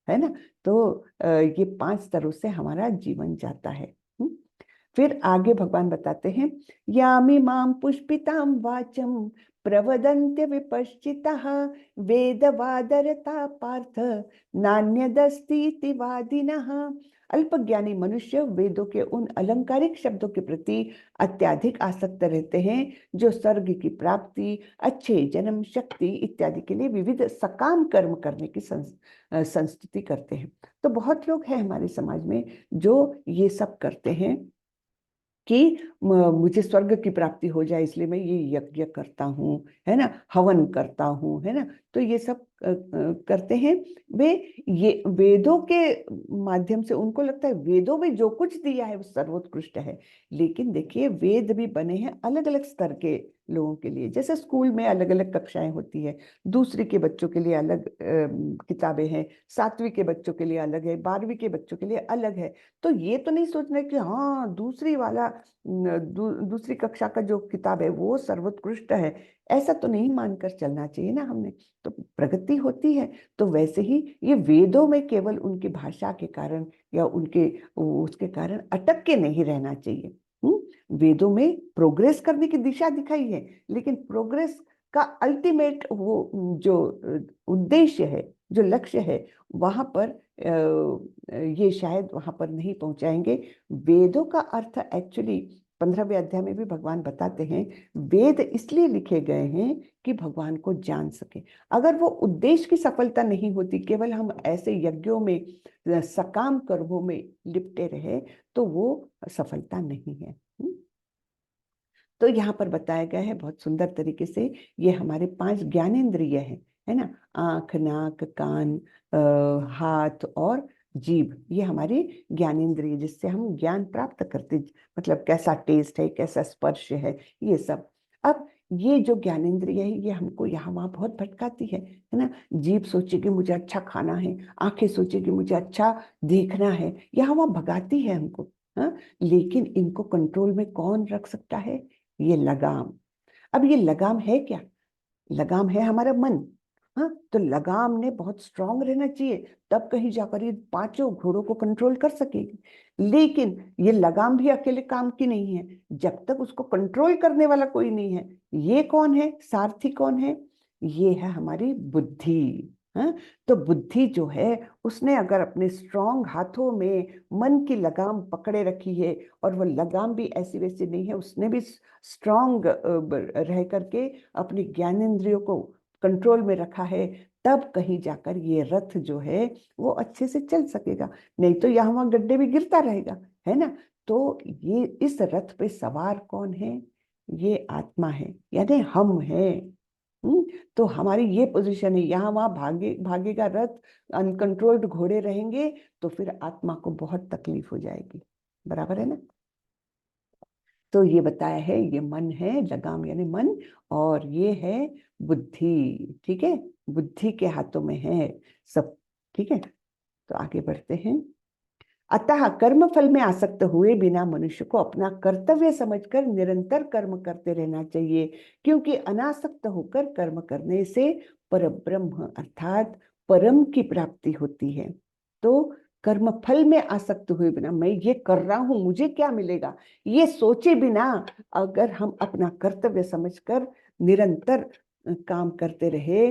[SPEAKER 1] है ना। तो ये 5 स्तरों से हमारा जीवन जाता है। फिर आगे भगवान बताते हैं, यामि माम पुष्पिताम वाचम प्रवदन्त्य विपश्चितः वेदवादरता पार्थ नान्यदस्तीति वादिनः। अल्पज्ञानी मनुष्य वेदों के उन अलंकारिक शब्दों के प्रति अत्यधिक आसक्त रहते हैं जो स्वर्ग की प्राप्ति, अच्छे जन्म, शक्ति इत्यादि के लिए विविध सकाम कर्म करने की संस्तुति करते हैं। तो बहुत लोग हैं हमारे समाज में जो ये सब करते हैं कि मुझे स्वर्ग की प्राप्ति हो जाए, इसलिए मैं ये यज्ञ करता हूँ, है ना, हवन करता हूँ, है ना। तो ये सब करते हैं वे। ये वेदों के माध्यम से उनको लगता है वेदों में जो कुछ दिया है वो सर्वोत्कृष्ट है। लेकिन देखिए, वेद भी बने हैं अलग अलग स्तर के लोगों के लिए। जैसे स्कूल में अलग अलग कक्षाएं होती है, दूसरी के बच्चों के लिए अलग किताबें हैं, 7वीं के बच्चों के लिए अलग है, 12वीं के बच्चों के लिए अलग है। तो ये तो नहीं सोचना कि हाँ दूसरी वाला दूसरी कक्षा का जो किताब है वो सर्वोत्कृष्ट है, ऐसा तो नहीं मानकर चलना चाहिए ना हमने। तो प्रगति होती है। तो वैसे ही ये वेदों में केवल उनकी भाषा के कारण या उनके उसके कारण अटक के नहीं रहना चाहिए। वेदों में प्रोग्रेस करने की दिशा दिखाई है, लेकिन प्रोग्रेस का अल्टीमेट वो जो उद्देश्य है, जो लक्ष्य है, वहां पर ये शायद वहां पर नहीं पहुंचाएंगे। वेदों का अर्थ एक्चुअली 15वें अध्याय में भी भगवान बताते हैं, वेद इसलिए लिखे गए हैं कि भगवान को जान सके। अगर वो उद्देश्य की सफलता नहीं होती, केवल हम ऐसे यज्ञों में, सकाम कर्मों में लिपटे रहे, तो वो सफलता नहीं है। तो यहाँ पर बताया गया है बहुत सुंदर तरीके से, ये हमारे 5 ज्ञानेंद्रिय हैं, है ना। आंख, नाक, कान, हाथ और जीभ, ये हमारे ज्ञानेंद्रिय, जिससे हम ज्ञान प्राप्त करते, मतलब कैसा टेस्ट है, कैसा स्पर्श है, ये सब। अब ये जो ज्ञानेंद्रिय है ये हमको यहाँ वहाँ बहुत भटकाती है ना। जीभ सोचेगी मुझे अच्छा खाना है, आंखें सोचेगी मुझे अच्छा देखना है, यहाँ वहाँ भगाती है हमको। हाँ, लेकिन इनको कंट्रोल में कौन रख सकता है? ये लगाम। अब ये लगाम है क्या? लगाम है हमारा मन। हाँ, तो लगाम ने बहुत स्ट्रांग रहना चाहिए, तब कहीं जाकर ये 5 घोड़ों को कंट्रोल कर सकेगी। लेकिन ये लगाम भी अकेले काम की नहीं है, जब तक उसको कंट्रोल करने वाला कोई नहीं है। ये कौन है? सारथी कौन है? ये है हमारी बुद्धि। हाँ, तो बुद्धि जो है उसने अगर अपने स्ट्रांग हाथों में मन की लगाम पकड़े रखी है, और वो लगाम भी ऐसी वैसी नहीं है, उसने भी स्ट्रांग रह करके अपनी ज्ञानेंद्रियों को कंट्रोल में रखा है, तब कहीं जाकर ये रथ जो है वो अच्छे से चल सकेगा। नहीं तो यहाँ वहाँ गड्ढे में गिरता रहेगा, है ना। तो ये इस रथ पे सवार कौन है? ये आत्मा है, यानी हम हैं। तो हमारी ये पोजीशन है, यहाँ वहाँ भागेगा रथ, अनकंट्रोल्ड घोड़े रहेंगे, तो फिर आत्मा को बहुत तकलीफ हो जाएगी। बराबर है ना। तो ये बताया है, ये मन है, लगाम यानी मन, और ये है बुद्धि। ठीक है, बुद्धि के हाथों में है सब। ठीक है। तो आगे बढ़ते हैं। अतः कर्म फल में आसक्त हुए बिना मनुष्य को अपना कर्तव्य समझकर निरंतर कर्म करते रहना चाहिए, क्योंकि अनासक्त होकर कर्म करने से परब्रह्म अर्थात परम की प्राप्ति होती है। तो कर्म फल में आसक्त हुए बिना, मैं ये कर रहा हूं मुझे क्या मिलेगा, ये सोचे बिना अगर हम अपना कर्तव्य समझकर निरंतर काम करते रहे,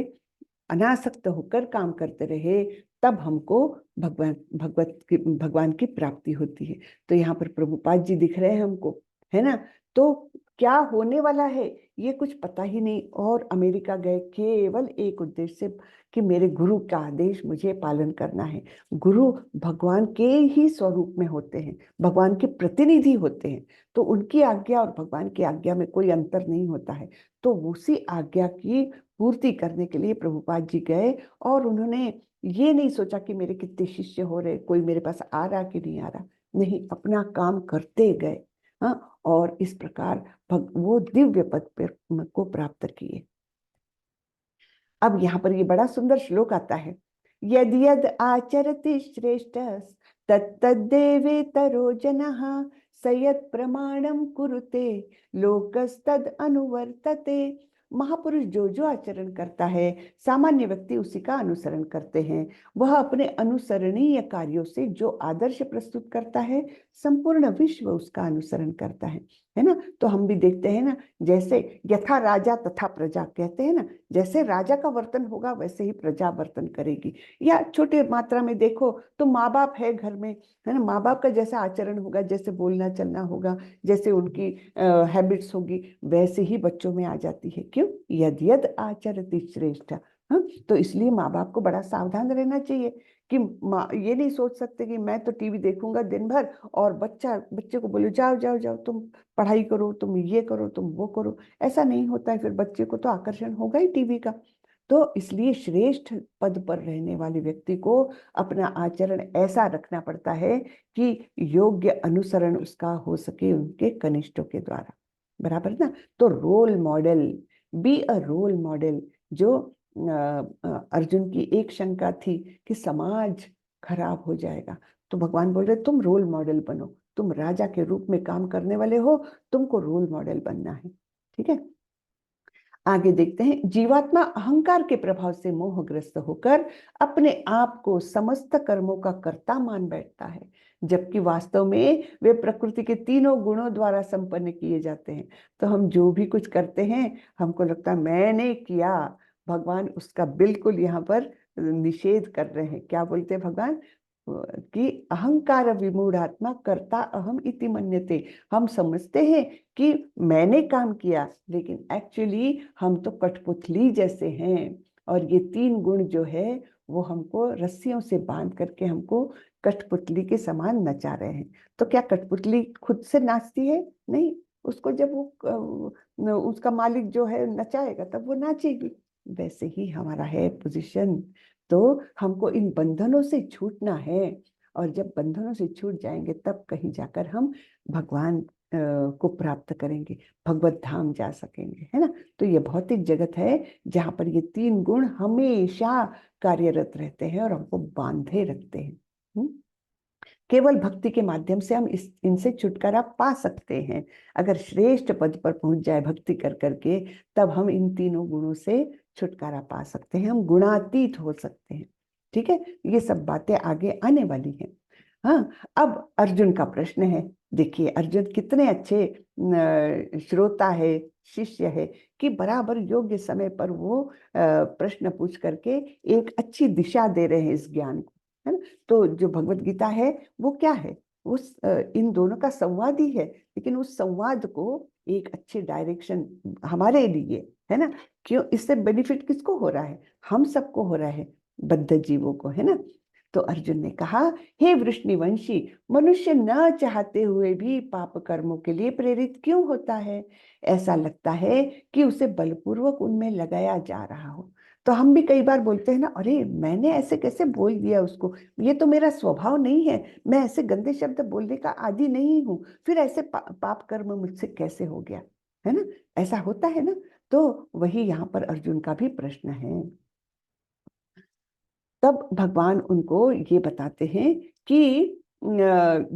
[SPEAKER 1] अनासक्त होकर काम करते रहे, तब हमको भगवान की प्राप्ति होती है। तो यहाँ पर प्रभुपाद जी दिख रहे हैं हमको, है ना। तो क्या होने वाला है ये कुछ पता ही नहीं, और अमेरिका गए केवल एक उद्देश्य से कि मेरे गुरु का आदेश मुझे पालन करना है। गुरु भगवान के ही स्वरूप में होते हैं, भगवान के प्रतिनिधि होते हैं, तो उनकी आज्ञा और भगवान की आज्ञा में कोई अंतर नहीं होता है। तो उसी आज्ञा की पूर्ति करने के लिए प्रभुपाद जी गए, और उन्होंने ये नहीं सोचा कि मेरे कितने शिष्य हो रहे, कोई मेरे पास आ रहा कि नहीं आ रहा, नहीं, अपना काम करते गए। हाँ, और इस प्रकार वो दिव्य पद को प्राप्त किए। अब यहाँ पर ये बड़ा सुंदर श्लोक आता है। यद यद आचरति श्रेष्ठ तत्तद्देवेतरो जनः स यत् प्रमाणम कुरुते लोकस्तद अनुवर्तते। महापुरुष जो जो आचरण करता है, सामान्य व्यक्ति उसी का अनुसरण करते हैं। वह अपने अनुसरणीय कार्यों से जो आदर्श प्रस्तुत करता है, संपूर्ण विश्व उसका अनुसरण करता है ना। तो हम भी देखते हैं ना, जैसे यथा राजा तथा प्रजा कहते हैं ना, जैसे राजा का वर्तन होगा वैसे ही प्रजा वर्तन करेगी। या छोटे मात्रा में देखो तो माँ बाप है घर में, है ना, माँ बाप का जैसा आचरण होगा, जैसे बोलना चलना होगा, जैसे उनकी हैबिट्स होगी, वैसे ही बच्चों में आ जाती है। क्यों? यद यद आचरति श्रेष्ठ। हाँ, तो इसलिए माँ बाप को बड़ा सावधान रहना चाहिए कि माँ ये नहीं सोच सकते कि मैं तो टीवी देखूंगा दिन भर, और बच्चे को बोलो जाओ जाओ जाओ तुम पढ़ाई करो, तुम ये करो, तुम वो करो। ऐसा नहीं होता है, फिर बच्चे को तो आकर्षण होगा ही टीवी का। तो इसलिए श्रेष्ठ पद पर रहने वाले व्यक्ति को अपना आचरण ऐसा रखना पड़ता है कि योग्य अनुसरण उसका हो सके उनके कनिष्ठों के द्वारा, बराबर ना। तो role model, be a role model. जो अर्जुन की एक शंका थी कि समाज खराब हो जाएगा, तो भगवान बोल रहे तुम रोल मॉडल बनो, तुम राजा के रूप में काम करने वाले हो, तुमको रोल मॉडल बनना है। ठीक है, आगे देखते हैं। जीवात्मा अहंकार के प्रभाव से मोहग्रस्त होकर अपने आप को समस्त कर्मों का कर्ता मान बैठता है, जबकि वास्तव में वे प्रकृति के तीनों गुणों द्वारा संपन्न किए जाते हैं। तो हम जो भी कुछ करते हैं, हमको लगता है मैंने किया, भगवान उसका बिल्कुल यहाँ पर निषेध कर रहे हैं। क्या बोलते हैं भगवान? कि अहंकार विमूढ़ात्मा कर्ता अहम इति मन्यते। हम समझते हैं कि मैंने काम किया, लेकिन एक्चुअली हम तो कठपुतली जैसे हैं, और ये तीन गुण जो है वो हमको रस्सियों से बांध करके हमको कठपुतली के समान नचा रहे हैं। तो क्या कठपुतली खुद से नाचती है? नहीं, उसको जब वो उसका मालिक जो है नचाएगा तब वो नाचेगी। वैसे ही हमारा है पोजीशन। तो हमको इन बंधनों से छूटना है, और जब बंधनों से छूट जाएंगे तब कहीं जाकर हम भगवान को प्राप्त करेंगे, भगवत धाम जा सकेंगे, है ना। तो ये भौतिक जगत है जहाँ पर ये तीन गुण हमेशा कार्यरत रहते हैं और हमको बांधे रखते हैं। केवल भक्ति के माध्यम से हम इनसे छुटकारा पा सकते हैं। अगर श्रेष्ठ पद पर पहुंच जाए भक्ति कर करके, तब हम इन तीनों गुणों से छुटकारा पा सकते हैं, हम गुणातीत हो सकते हैं। ठीक है, ये सब बातें आगे आने वाली हैं। हाँ, अब अर्जुन का प्रश्न है। देखिए अर्जुन कितने अच्छे श्रोता है, शिष्य है, कि बराबर योग्य समय पर वो प्रश्न पूछ करके एक अच्छी दिशा दे रहे हैं इस ज्ञान को, है ना। तो जो भगवत गीता है वो क्या है? उस इन दोनों का संवाद ही है, लेकिन उस संवाद को एक अच्छे डायरेक्शन हमारे लिए, है ना। क्यों? इससे बेनिफिट किसको हो रहा है? हम सबको हो रहा है, बद्ध जीवों को, है ना। तो अर्जुन ने कहा, हे वृष्णिवंशी, मनुष्य न चाहते हुए भी पाप कर्मों के लिए प्रेरित क्यों होता है? ऐसा लगता है कि उसे बलपूर्वक उनमें लगाया जा रहा हो। तो हम भी कई बार बोलते हैं ना, अरे मैंने ऐसे कैसे बोल दिया उसको, ये तो मेरा स्वभाव नहीं है, मैं ऐसे गंदे शब्द बोलने का आदी नहीं हूं, फिर ऐसे पाप कर्म मुझसे कैसे हो गया, है ना। ऐसा होता है ना। तो वही यहाँ पर अर्जुन का भी प्रश्न है। तब भगवान उनको ये बताते हैं कि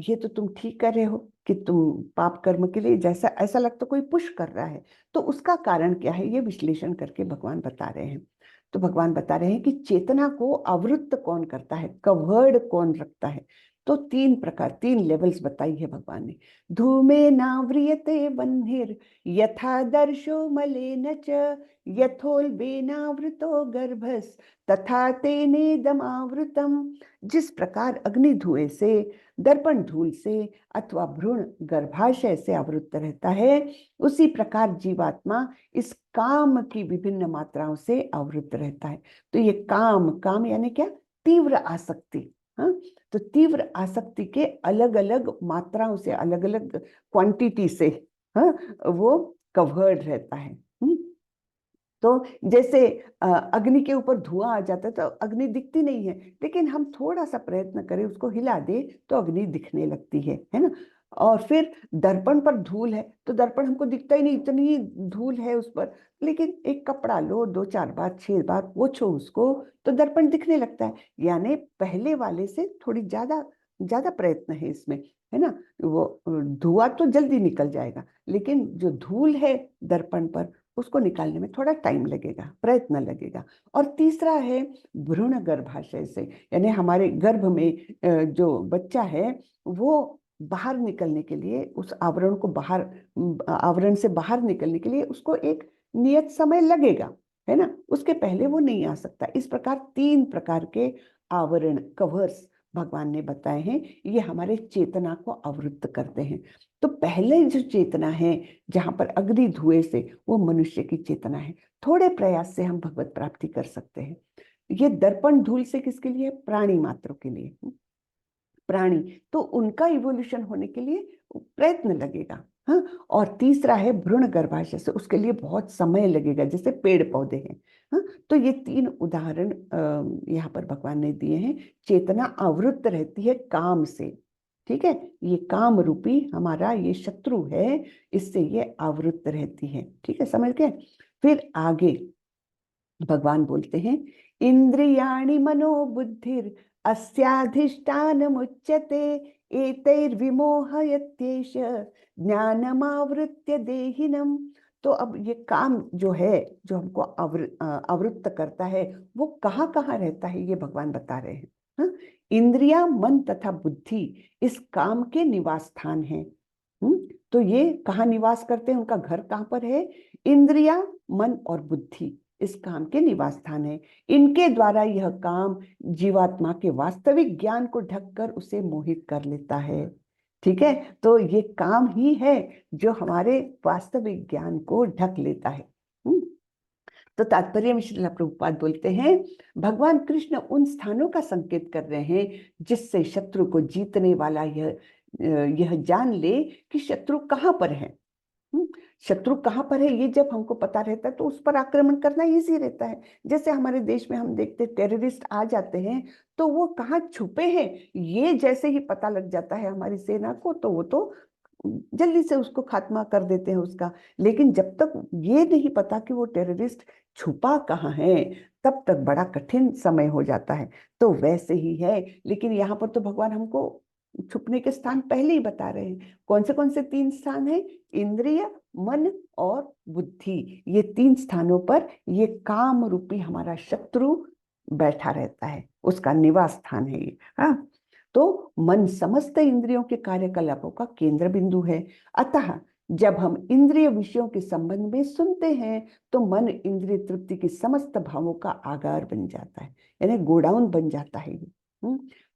[SPEAKER 1] ये तो तुम ठीक कर रहे हो कि तुम पाप कर्म के लिए, जैसा ऐसा लगता कोई पुश कर रहा है, तो उसका कारण क्या है, ये विश्लेषण करके भगवान बता रहे हैं। तो भगवान बता रहे हैं कि चेतना को आवृत्त कौन करता है, कवर्ड कौन रखता है। तो तीन प्रकार, तीन लेवल्स बताई है भगवान ने। धूमे नाव्रियते वह्निर यथा दर्शो मलेन च यथोल्बेनावृतो गर्भस तथा तेनेदमावृतम। जिस प्रकार अग्नि धुएं से, दर्पण धूल से अथवा भ्रूण गर्भाशय से आवृत रहता है, उसी प्रकार जीवात्मा इस काम की विभिन्न मात्राओं से आवृत रहता है। तो ये काम, काम यानी क्या, तीव्र आसक्ति। हाँ, तो तीव्र आसक्ति के अलग अलग मात्राओं से, अलग अलग क्वांटिटी से, हाँ, वो कवर्ड रहता है। तो जैसे अग्नि के ऊपर धुआं आ जाता है तो अग्नि दिखती नहीं है, लेकिन हम थोड़ा सा प्रयत्न करें, उसको हिला दे तो अग्नि दिखने लगती है ना। और फिर दर्पण पर धूल है तो दर्पण हमको दिखता ही नहीं, इतनी धूल है उस पर, लेकिन एक कपड़ा लो, 2-4 बार 6 बार पोंछो उसको तो दर्पण दिखने लगता है। यानी पहले वाले से थोड़ी ज्यादा ज्यादा प्रयत्न है इसमें, है ना। वो धुआं तो जल्दी निकल जाएगा, लेकिन जो धूल है दर्पण पर, उसको निकालने में थोड़ा टाइम लगेगा, प्रयत्न लगेगा। और तीसरा है भ्रूण गर्भाशय से, यानी हमारे गर्भ में जो बच्चा है, वो बाहर निकलने के लिए, उस आवरण को बाहर, आवरण से बाहर निकलने के लिए उसको एक नियत समय लगेगा, है ना। उसके पहले वो नहीं आ सकता। इस प्रकार 3 प्रकार के आवरण, कवर्स भगवान ने बताए हैं, ये हमारे चेतना को आवृत्त करते हैं। तो पहले जो चेतना है, जहां पर अग्नि धुएं से, वो मनुष्य की चेतना है। थोड़े प्रयास से हम भगवत प्राप्ति कर सकते हैं। ये दर्पण धूल से किसके लिए, प्राणी मात्रों के लिए। प्राणी तो उनका इवोल्यूशन होने के लिए प्रयत्न लगेगा। हाँ, और तीसरा है भ्रूण गर्भाशय से, उसके लिए बहुत समय लगेगा, जैसे पेड़ पौधे हैं। हाँ, तो ये 3 उदाहरण यहाँ पर भगवान ने दिए हैं। चेतना आवृत्त रहती है काम से, ठीक है। ये काम रूपी हमारा ये शत्रु है, इससे ये आवृत्त रहती है, ठीक है, समझ गए। फिर आगे भगवान बोलते हैं, इंद्रियाणि मनोबुद्धिर अस्याधिष्ठानमुच्यते एतैर्विमोहयत्येष ज्ञानमावृत्य देहिनम। तो अब ये काम जो है, जो हमको आवृत्त करता है, वो कहाँ कहाँ रहता है, ये भगवान बता रहे हैं। हाँ? इंद्रिया, मन तथा बुद्धि इस काम के निवास स्थान है। तो ये कहाँ निवास करते हैं, उनका घर कहाँ पर है। इंद्रिया, मन और बुद्धि इस काम के निवास स्थान है। इनके द्वारा यह काम जीवात्मा के वास्तविक ज्ञान को ढककर उसे मोहित कर लेता है, ठीक है। तो ये काम ही है जो हमारे वास्तविक ज्ञान को ढक लेता है। तो तात्पर्य में श्रील प्रभुपाद बोलते हैं, भगवान कृष्ण उन स्थानों का संकेत कर रहे हैं जिससे शत्रु को जीतने वाला यह जान ले कि शत्रु कहाँ पर है। शत्रु कहाँ पर है, ये जब हमको पता रहता है तो उस पर आक्रमण करना इजी रहता है। जैसे हमारे देश में हम देखते टेररिस्ट आ जाते हैं, तो वो कहाँ छुपे हैं ये जैसे ही पता लग जाता है हमारी सेना को, तो वो तो जल्दी से उसको खात्मा कर देते हैं उसका। लेकिन जब तक ये नहीं पता कि वो टेररिस्ट छुपा कहाँ है, तब तक बड़ा कठिन समय हो जाता है। तो वैसे ही है, लेकिन यहाँ पर तो भगवान हमको छुपने के स्थान पहले ही बता रहे हैं। कौन से 3 स्थान हैं, इंद्रिय, मन और बुद्धि। ये 3 स्थानों पर ये काम रूपी हमारा शत्रु बैठा रहता है, उसका निवास स्थान है ये। हाँ, तो मन समस्त इंद्रियों के कार्यकलापों का केंद्र बिंदु है। अतः जब हम इंद्रिय विषयों के संबंध में सुनते हैं तो मन इंद्रिय तृप्ति की समस्त भावों का आगार बन जाता है, यानी गोडाउन बन जाता है ये।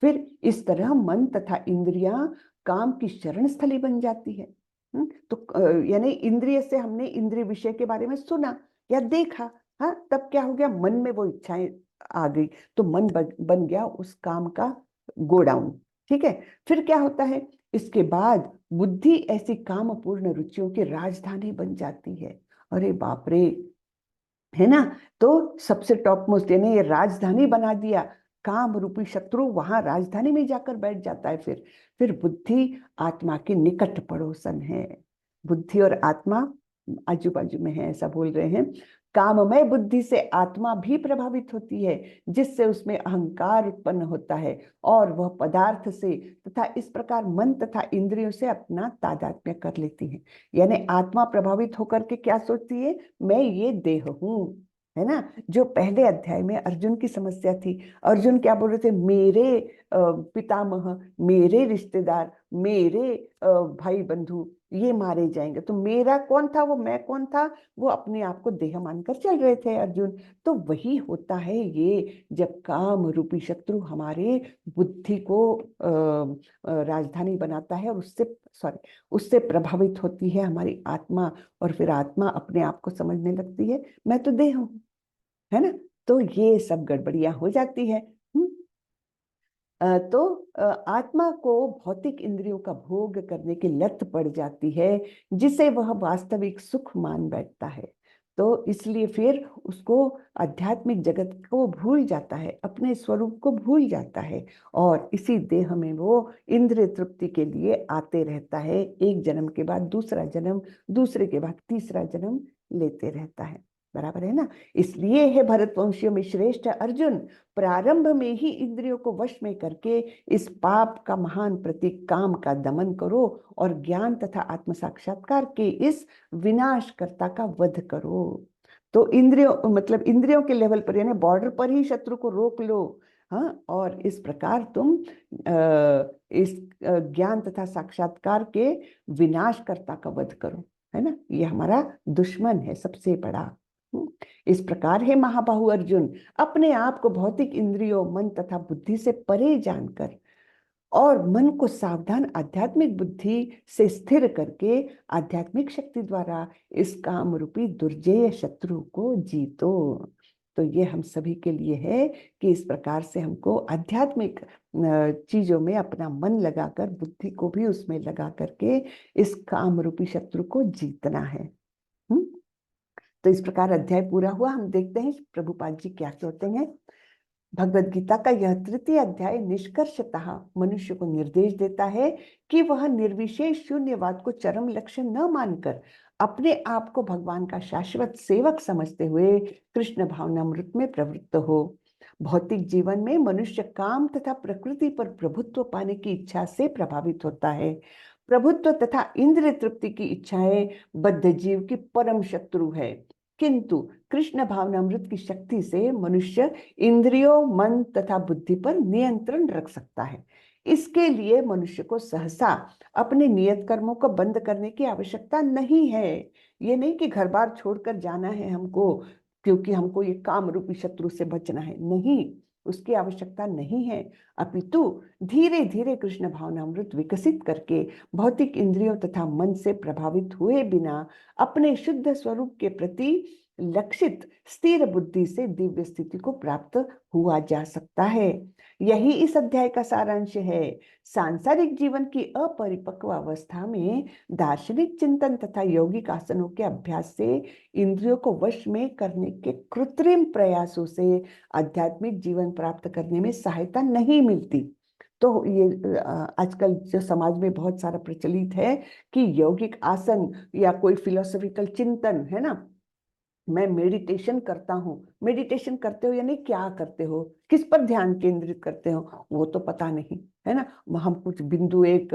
[SPEAKER 1] फिर इस तरह मन तथा इंद्रियां काम की शरण स्थली बन जाती है। तो यानी इंद्रिय से हमने इंद्रिय विषय के बारे में सुना या देखा, हाँ, तब क्या हो गया, मन में वो इच्छाएं आ गई, तो मन बन गया उस काम का गोडाउन, ठीक है। फिर क्या होता है, इसके बाद बुद्धि ऐसी काम पूर्ण रुचियों की राजधानी बन जाती है। अरे बाप रे, है ना। तो सबसे टॉप मोस्ट, यानी ये राजधानी बना दिया, काम रूपी शत्रु वहां राजधानी में जाकर बैठ जाता है। फिर बुद्धि आत्मा के निकट पड़ोसन है। बुद्धि और आत्मा आजू बाजू में है, ऐसा बोल रहे हैं। काममय बुद्धि से आत्मा भी प्रभावित होती है, जिससे उसमें अहंकार उत्पन्न होता है और वह पदार्थ से तथा इस प्रकार मन तथा इंद्रियों से अपना तादात्म्य कर लेती है। यानी आत्मा प्रभावित होकर के क्या सोचती है, मैं ये देह हूं, है ना। जो पहले अध्याय में अर्जुन की समस्या थी, अर्जुन क्या बोल रहे थे, मेरे पितामह, मेरे रिश्तेदार, मेरे भाई बंधु ये मारे जाएंगे, तो मेरा कौन था, वो मैं कौन था, वो अपने आप को देह मानकर चल रहे थे अर्जुन। तो वही होता है ये, जब काम रूपी शत्रु हमारे बुद्धि को राजधानी बनाता है और उससे प्रभावित होती है हमारी आत्मा, और फिर आत्मा अपने आप को समझने लगती है मैं तो देह हूं, है ना। तो ये सब गड़बड़ियां हो जाती है। तो आत्मा को भौतिक इंद्रियों का भोग करने की लत पड़ जाती है, जिसे वह वास्तविक सुख मान बैठता है। तो इसलिए फिर उसको आध्यात्मिक जगत को भूल जाता है, अपने स्वरूप को भूल जाता है, और इसी देह में वो इंद्रिय तृप्ति के लिए आते रहता है, एक जन्म के बाद दूसरा जन्म, दूसरे के बाद तीसरा जन्म लेते रहता है। बराबर है ना। इसलिए है भरतवंशियों में श्रेष्ठ अर्जुन, प्रारंभ में ही इंद्रियों को वश में करके इस पाप का महान प्रतीक काम का दमन करो और ज्ञान तथा आत्म साक्षात्कार के इस विनाशकर्ता का वध करो। तो इंद्रियों मतलब इंद्रियों के लेवल पर यानी बॉर्डर पर ही शत्रु को रोक लो। हाँ, और इस प्रकार तुम इस ज्ञान तथा साक्षात्कार के विनाशकर्ता का वध करो, है ना। ये हमारा दुश्मन है सबसे बड़ा। इस प्रकार है महाबाहु अर्जुन, अपने आप को भौतिक इंद्रियों, मन तथा बुद्धि से परे जानकर और मन को सावधान आध्यात्मिक बुद्धि से स्थिर करके आध्यात्मिक शक्ति द्वारा इस काम रूपी दुर्जेय शत्रु को जीतो। तो ये हम सभी के लिए है कि इस प्रकार से हमको आध्यात्मिक चीजों में अपना मन लगाकर, बुद्धि को भी उसमें लगा करके इस काम रूपी शत्रु को जीतना है। तो इस प्रकार अध्याय पूरा हुआ। हम देखते हैं प्रभुपाद जी क्या कहते हैं। भगवद गीता का यह तृतीय अध्याय निष्कर्षतः मनुष्य को निर्देश देता है कि वह निर्विशेष शून्यवाद को चरम लक्ष्य न मानकर अपने आप को भगवान का शाश्वत सेवक समझते हुए कृष्ण भावनामृत में प्रवृत्त हो। भौतिक जीवन में मनुष्य काम तथा प्रकृति पर प्रभुत्व पाने की इच्छा से प्रभावित होता है। प्रभुत्व तथा इंद्रिय तृप्ति की इच्छाएं बद्ध जीव की परम शत्रु है, किंतु कृष्ण भावनामृत की शक्ति से मनुष्य इंद्रियों, मन तथा बुद्धि पर नियंत्रण रख सकता है। इसके लिए मनुष्य को सहसा अपने नियत कर्मों को बंद करने की आवश्यकता नहीं है। ये नहीं कि घर बार छोड़कर जाना है हमको, क्योंकि हमको ये काम रूपी शत्रु से बचना है, नहीं, उसकी आवश्यकता नहीं है। अपितु धीरे धीरे कृष्ण भावनामृत विकसित करके भौतिक इंद्रियों तथा मन से प्रभावित हुए बिना अपने शुद्ध स्वरूप के प्रति लक्षित स्थिर बुद्धि से दिव्य स्थिति को प्राप्त हुआ जा सकता है। यही इस अध्याय का सारांश है। सांसारिक जीवन की अपरिपक्व अवस्था में दार्शनिक चिंतन तथा यौगिक आसनों के अभ्यास से इंद्रियों को वश में करने के कृत्रिम प्रयासों से आध्यात्मिक जीवन प्राप्त करने में सहायता नहीं मिलती। तो ये आजकल जो समाज में बहुत सारा प्रचलित है कि यौगिक आसन या कोई फिलोसॉफिकल चिंतन, है ना, मैं मेडिटेशन करता हूँ। मेडिटेशन करते हो यानी क्या करते हो, किस पर ध्यान केंद्रित करते हो, वो तो पता नहीं, है ना। हम कुछ बिंदु एक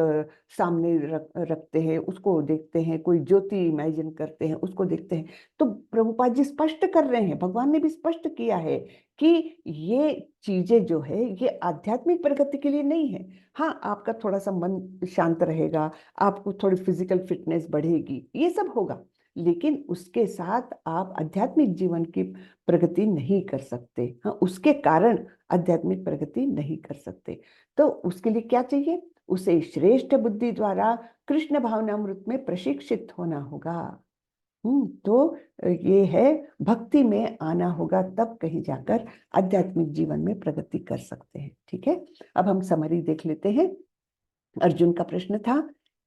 [SPEAKER 1] सामने रखते हैं, उसको देखते हैं, कोई ज्योति इमेजिन करते हैं, उसको देखते हैं। तो प्रभुपाद जी स्पष्ट कर रहे हैं, भगवान ने भी स्पष्ट किया है कि ये चीजें जो है ये आध्यात्मिक प्रगति के लिए नहीं है। हाँ, आपका थोड़ा सा मन शांत रहेगा, आपको थोड़ी फिजिकल फिटनेस बढ़ेगी, ये सब होगा, लेकिन उसके साथ आप आध्यात्मिक जीवन की प्रगति नहीं कर सकते। हाँ, उसके कारण आध्यात्मिक प्रगति नहीं कर सकते। तो उसके लिए क्या चाहिए, उसे श्रेष्ठ बुद्धि द्वारा कृष्ण भावनामृत में प्रशिक्षित होना होगा। तो ये है, भक्ति में आना होगा, तब कहीं जाकर आध्यात्मिक जीवन में प्रगति कर सकते हैं। ठीक है, अब हम समरी देख लेते हैं। अर्जुन का प्रश्न था,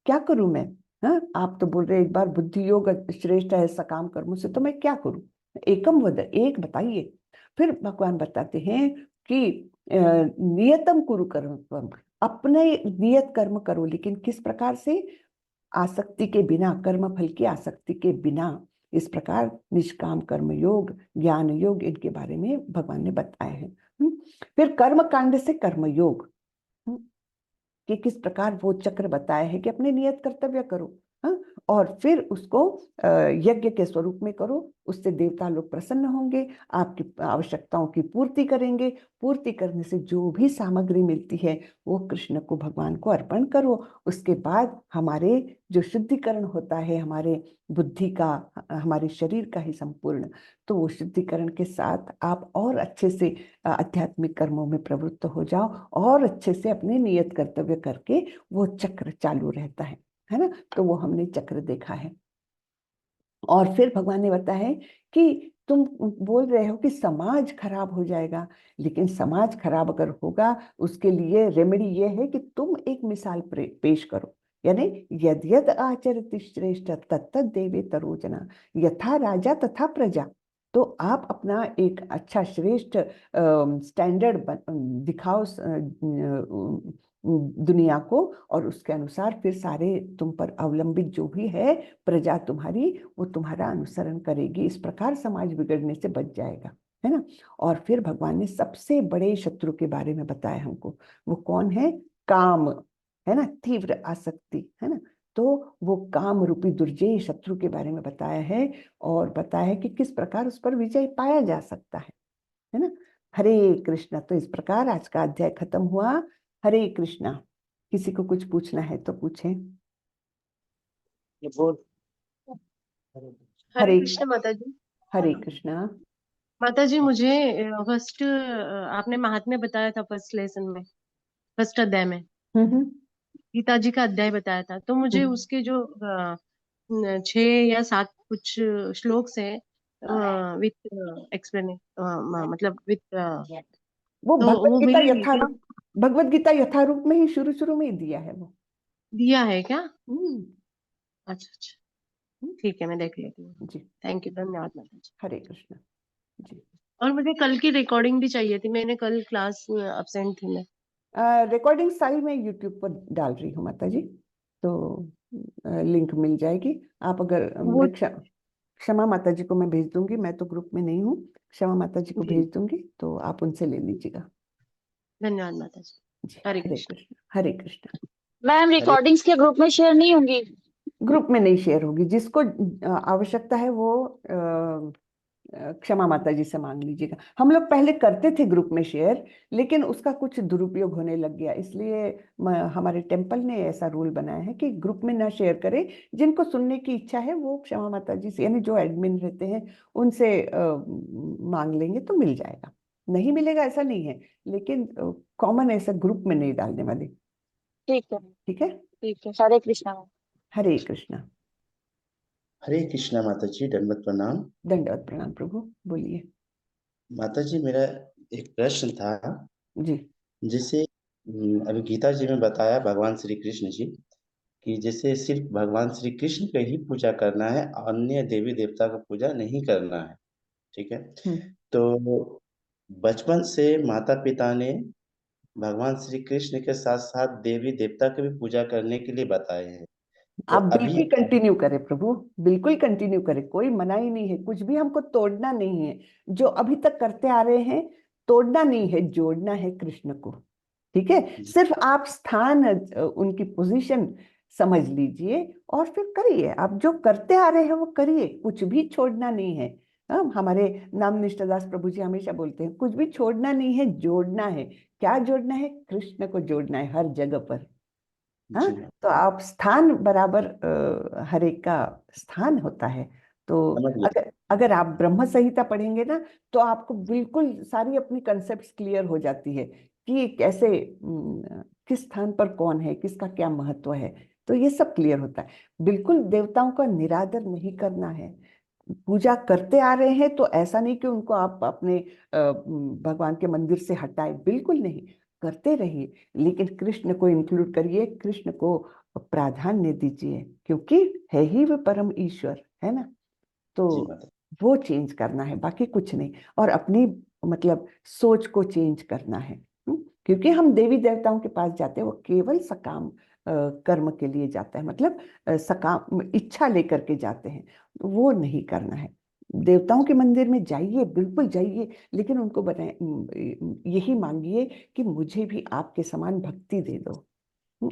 [SPEAKER 1] क्या करूं मैं। हाँ, आप तो बोल रहे एक बार बुद्धि योग श्रेष्ठ है सकाम कर्मों से, तो मैं क्या करूं, एकम वद, एक बताइए। फिर भगवान बताते हैं कि नियतम कुरु कर्म, अपने नियत कर्म करो, लेकिन किस प्रकार से, आसक्ति के बिना, कर्म फल की आसक्ति के बिना। इस प्रकार निष्काम कर्म योग, ज्ञान योग, इनके बारे में भगवान ने बताया है। फिर कर्म कांड से कर्म योग, कि किस प्रकार वो चक्र बताया है कि अपने नियत कर्तव्य करो, हाँ, और फिर उसको यज्ञ के स्वरूप में करो, उससे देवता लोग प्रसन्न होंगे, आपकी आवश्यकताओं की पूर्ति करेंगे। पूर्ति करने से जो भी सामग्री मिलती है वो कृष्ण को, भगवान को अर्पण करो। उसके बाद हमारे जो शुद्धिकरण होता है हमारे बुद्धि का, हमारे शरीर का ही संपूर्ण, तो वो शुद्धिकरण के साथ आप और अच्छे से आध्यात्मिक कर्मों में प्रवृत्त हो जाओ, और अच्छे से अपने नियत कर्तव्य करके वो चक्र चालू रहता है ना। तो वो हमने चक्र देखा है। और फिर भगवान ने बताया है कि तुम बोल रहे हो कि समाज खराब हो जाएगा, लेकिन समाज खराब अगर होगा उसके लिए रेमेडी ये है कि तुम एक मिसाल पेश करो, यानी यद यद आचरति श्रेष्ठ तत्त देवे तरोजना, यथा राजा तथा प्रजा। तो आप अपना एक अच्छा श्रेष्ठ स्टैंडर्ड दिखाओ दुनिया को, और उसके अनुसार फिर सारे तुम पर अवलंबित जो भी है प्रजा तुम्हारी, वो तुम्हारा अनुसरण करेगी। इस प्रकार समाज बिगड़ने से बच जाएगा, है ना। और फिर भगवान ने सबसे बड़े शत्रु के बारे में बताया हमको, वो कौन है? काम, है ना, तीव्र आसक्ति, है ना। तो वो काम रूपी दुर्जय शत्रु के बारे में बताया है, और बताया है कि किस प्रकार उस पर विजय पाया जा सकता है ना। हरे कृष्णा। तो इस प्रकार आज का अध्याय खत्म हुआ। हरे कृष्णा। किसी को कुछ पूछना है तो पूछें।
[SPEAKER 2] ये बोल।
[SPEAKER 3] हरे
[SPEAKER 1] हरे
[SPEAKER 3] कृष्ण माता जी।
[SPEAKER 1] हरे कृष्णा।
[SPEAKER 3] माता जी, मुझे फर्स्ट आपने महात्म्य बताया था फर्स्ट लेसन में, फर्स्ट अध्याय में
[SPEAKER 1] हम्म
[SPEAKER 3] गीता जी का अध्याय बताया था, तो मुझे
[SPEAKER 1] हम्म।
[SPEAKER 3] उसके जो 6 या 7 कुछ श्लोक से विथ एक्सप्लेने मतलब विथ
[SPEAKER 1] वो
[SPEAKER 3] तो
[SPEAKER 1] भगवत
[SPEAKER 3] वो
[SPEAKER 1] गीता
[SPEAKER 3] मिलेंगे क्या?
[SPEAKER 1] यथारूप, भगवत गीता यथारूप में ही शुरू शुरू में ही दिया है वो।
[SPEAKER 3] दिया है क्या?
[SPEAKER 1] हम्म
[SPEAKER 3] अच्छा अच्छा,
[SPEAKER 1] हम्म,
[SPEAKER 3] ठीक है, मैं देख लेती हूँ।
[SPEAKER 1] जी।
[SPEAKER 3] थैंक यू, धन्यवाद माता जी।
[SPEAKER 1] हरे कृष्णा जी।
[SPEAKER 3] और मुझे कल की रिकॉर्डिंग भी चाहिए थी, मैंने कल क्लास अब्सेंट थी मैं।
[SPEAKER 1] रिकॉर्डिंग सारी मैं यूट्यूब पर डाल रही हूँ माता जी, तो लिंक मिल जाएगी। आप अगर
[SPEAKER 3] वो
[SPEAKER 1] मैं क्षमा माता जी को मैं भेज दूंगी, मैं तो ग्रुप में नहीं हूँ, क्षमा माता जी को
[SPEAKER 3] जी,
[SPEAKER 1] भेज दूंगी, तो आप उनसे ले लीजिएगा।
[SPEAKER 3] धन्यवाद माता जी।
[SPEAKER 1] जी।
[SPEAKER 3] हरे
[SPEAKER 1] हरे
[SPEAKER 3] कृष्ण।
[SPEAKER 1] कृष्ण। हरे कृष्ण।
[SPEAKER 4] मैम रिकॉर्डिंग्स के ग्रुप में शेयर नहीं होंगी?
[SPEAKER 1] ग्रुप में नहीं शेयर होगी, जिसको आवश्यकता है वो क्षमा माता जी से मांग लीजिएगा। हम लोग पहले करते थे ग्रुप में शेयर, लेकिन उसका कुछ दुरुपयोग होने लग गया, इसलिए हमारे टेम्पल ने ऐसा रूल बनाया है कि ग्रुप में ना शेयर करें। जिनको सुनने की इच्छा है वो क्षमा माता जी से, यानी जो एडमिन रहते हैं उनसे मांग लेंगे तो मिल जाएगा। नहीं मिलेगा ऐसा नहीं है, लेकिन कॉमन ऐसा ग्रुप में नहीं डालने वाले।
[SPEAKER 4] ठीक है,
[SPEAKER 1] ठीक है।
[SPEAKER 4] ठीक है। हरे कृष्णा मैम।
[SPEAKER 1] हरे कृष्णा।
[SPEAKER 2] हरे कृष्णा माता जी, दंडवत प्रणाम।
[SPEAKER 1] दंडवत प्रणाम प्रभु, बोलिए।
[SPEAKER 2] माता जी, मेरा एक प्रश्न था।
[SPEAKER 1] जी।
[SPEAKER 2] जैसे अभी गीता जी में बताया भगवान श्री कृष्ण जी कि जैसे सिर्फ भगवान श्री कृष्ण का ही पूजा करना है, अन्य देवी देवता का पूजा नहीं करना है। ठीक है।
[SPEAKER 1] हम्म।
[SPEAKER 2] तो बचपन से माता पिता ने भगवान श्री कृष्ण के साथ साथ देवी देवता की भी पूजा करने के लिए बताए हैं। तो
[SPEAKER 1] आप
[SPEAKER 2] अभी
[SPEAKER 1] बिल्कुल कंटिन्यू करें प्रभु, बिल्कुल कंटिन्यू करें, कोई मनाही नहीं है, कुछ भी हमको तोड़ना नहीं है। जो अभी तक करते आ रहे हैं तोड़ना नहीं है, जोड़ना है कृष्ण को। ठीक है। सिर्फ आप स्थान उनकी पोजीशन समझ लीजिए और फिर करिए। आप जो करते आ रहे हैं वो करिए, कुछ भी छोड़ना नहीं है। हमारे नाम निष्ठादास प्रभु जी हमेशा बोलते हैं कुछ भी छोड़ना नहीं है, जोड़ना है। क्या जोड़ना है? कृष्ण को जोड़ना है हर जगह पर। हाँ।
[SPEAKER 2] जी
[SPEAKER 1] तो आप स्थान बराबर, हर एक का स्थान होता है। तो
[SPEAKER 2] समझ गए।
[SPEAKER 1] अगर अगर आप ब्रह्म संहिता पढ़ेंगे ना, तो आपको बिल्कुल सारी अपनी कंसेप्ट क्लियर हो जाती है कि कैसे किस स्थान पर कौन है, किसका क्या महत्व है। तो ये सब क्लियर होता है। बिल्कुल देवताओं का निरादर नहीं करना है। पूजा करते आ रहे हैं तो ऐसा नहीं कि उनको आप अपने भगवान के मंदिर से हटाए, बिल्कुल नहीं, करते रहिए, लेकिन कृष्ण को इंक्लूड करिए, कृष्ण को प्राधान्य दीजिए, क्योंकि है ही वो परम ईश्वर, है ना। तो
[SPEAKER 2] जी माता।
[SPEAKER 1] वो चेंज करना है, बाकी कुछ नहीं। और अपनी मतलब सोच को चेंज करना है। क्योंकि हम देवी देवताओं के पास जाते हैं वो केवल सकाम कर्म के लिए जाता है, मतलब सकाम इच्छा लेकर के जाते हैं, वो नहीं करना है। देवताओं के मंदिर में जाइए, बिल्कुल जाइए, लेकिन उनको बताए, यही मांगिए कि मुझे भी आपके समान भक्ति दे दो,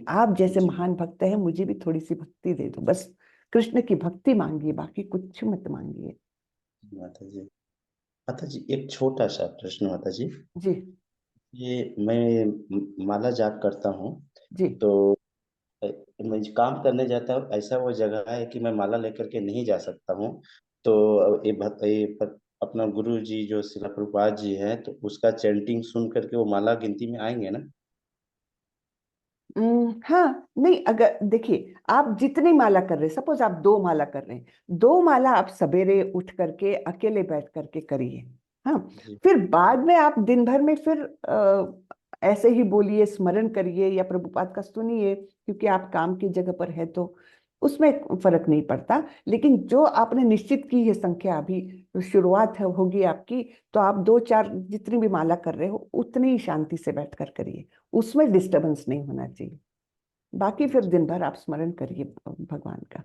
[SPEAKER 1] आप जैसे
[SPEAKER 2] जी
[SPEAKER 1] महान भक्त हैं मुझे भी थोड़ी सी भक्ति दे दो, बस कृष्ण की भक्ति मांगिए, बाकी कुछ मत मांगिए।
[SPEAKER 2] माता जी। माता जी, एक छोटा सा प्रश्न माता जी।
[SPEAKER 1] जी
[SPEAKER 2] ये मैं माला जाप करता हूँ,
[SPEAKER 1] जी।
[SPEAKER 2] तो अ, मैं काम करने जाता हूँ, ऐसा वो जगह है कि मैं माला लेकर के नहीं जा सकता हूँ। तो अपना गुरु जी जो शिला प्रभुपाद जी हैं, तो उसका चैंटिंग सुन करके वो माला गिनती में आएंगे ना?
[SPEAKER 1] हाँ, नहीं, अगर देखिए आप जितनी माला कर रहे हैं, सपोज आप 2 माला कर रहे हैं, 2 माला आप सवेरे उठ करके अकेले बैठ करके करिए। हाँ,
[SPEAKER 2] जी
[SPEAKER 1] फिर बाद में आप दिन भर में फिर ऐसे ही बोलिए, स्मरण करिए या प्रभुपाद का सुनिए, क्योंकि आप काम की जगह पर है तो उसमें फर्क नहीं पड़ता। लेकिन जो आपने निश्चित की है संख्या, अभी शुरुआत होगी आपकी, तो आप 2-4 जितनी भी माला कर रहे हो उतनी ही शांति से बैठ कर करिए, उसमें डिस्टरबेंस नहीं होना चाहिए। बाकी फिर दिन भर आप स्मरण करिए भगवान का,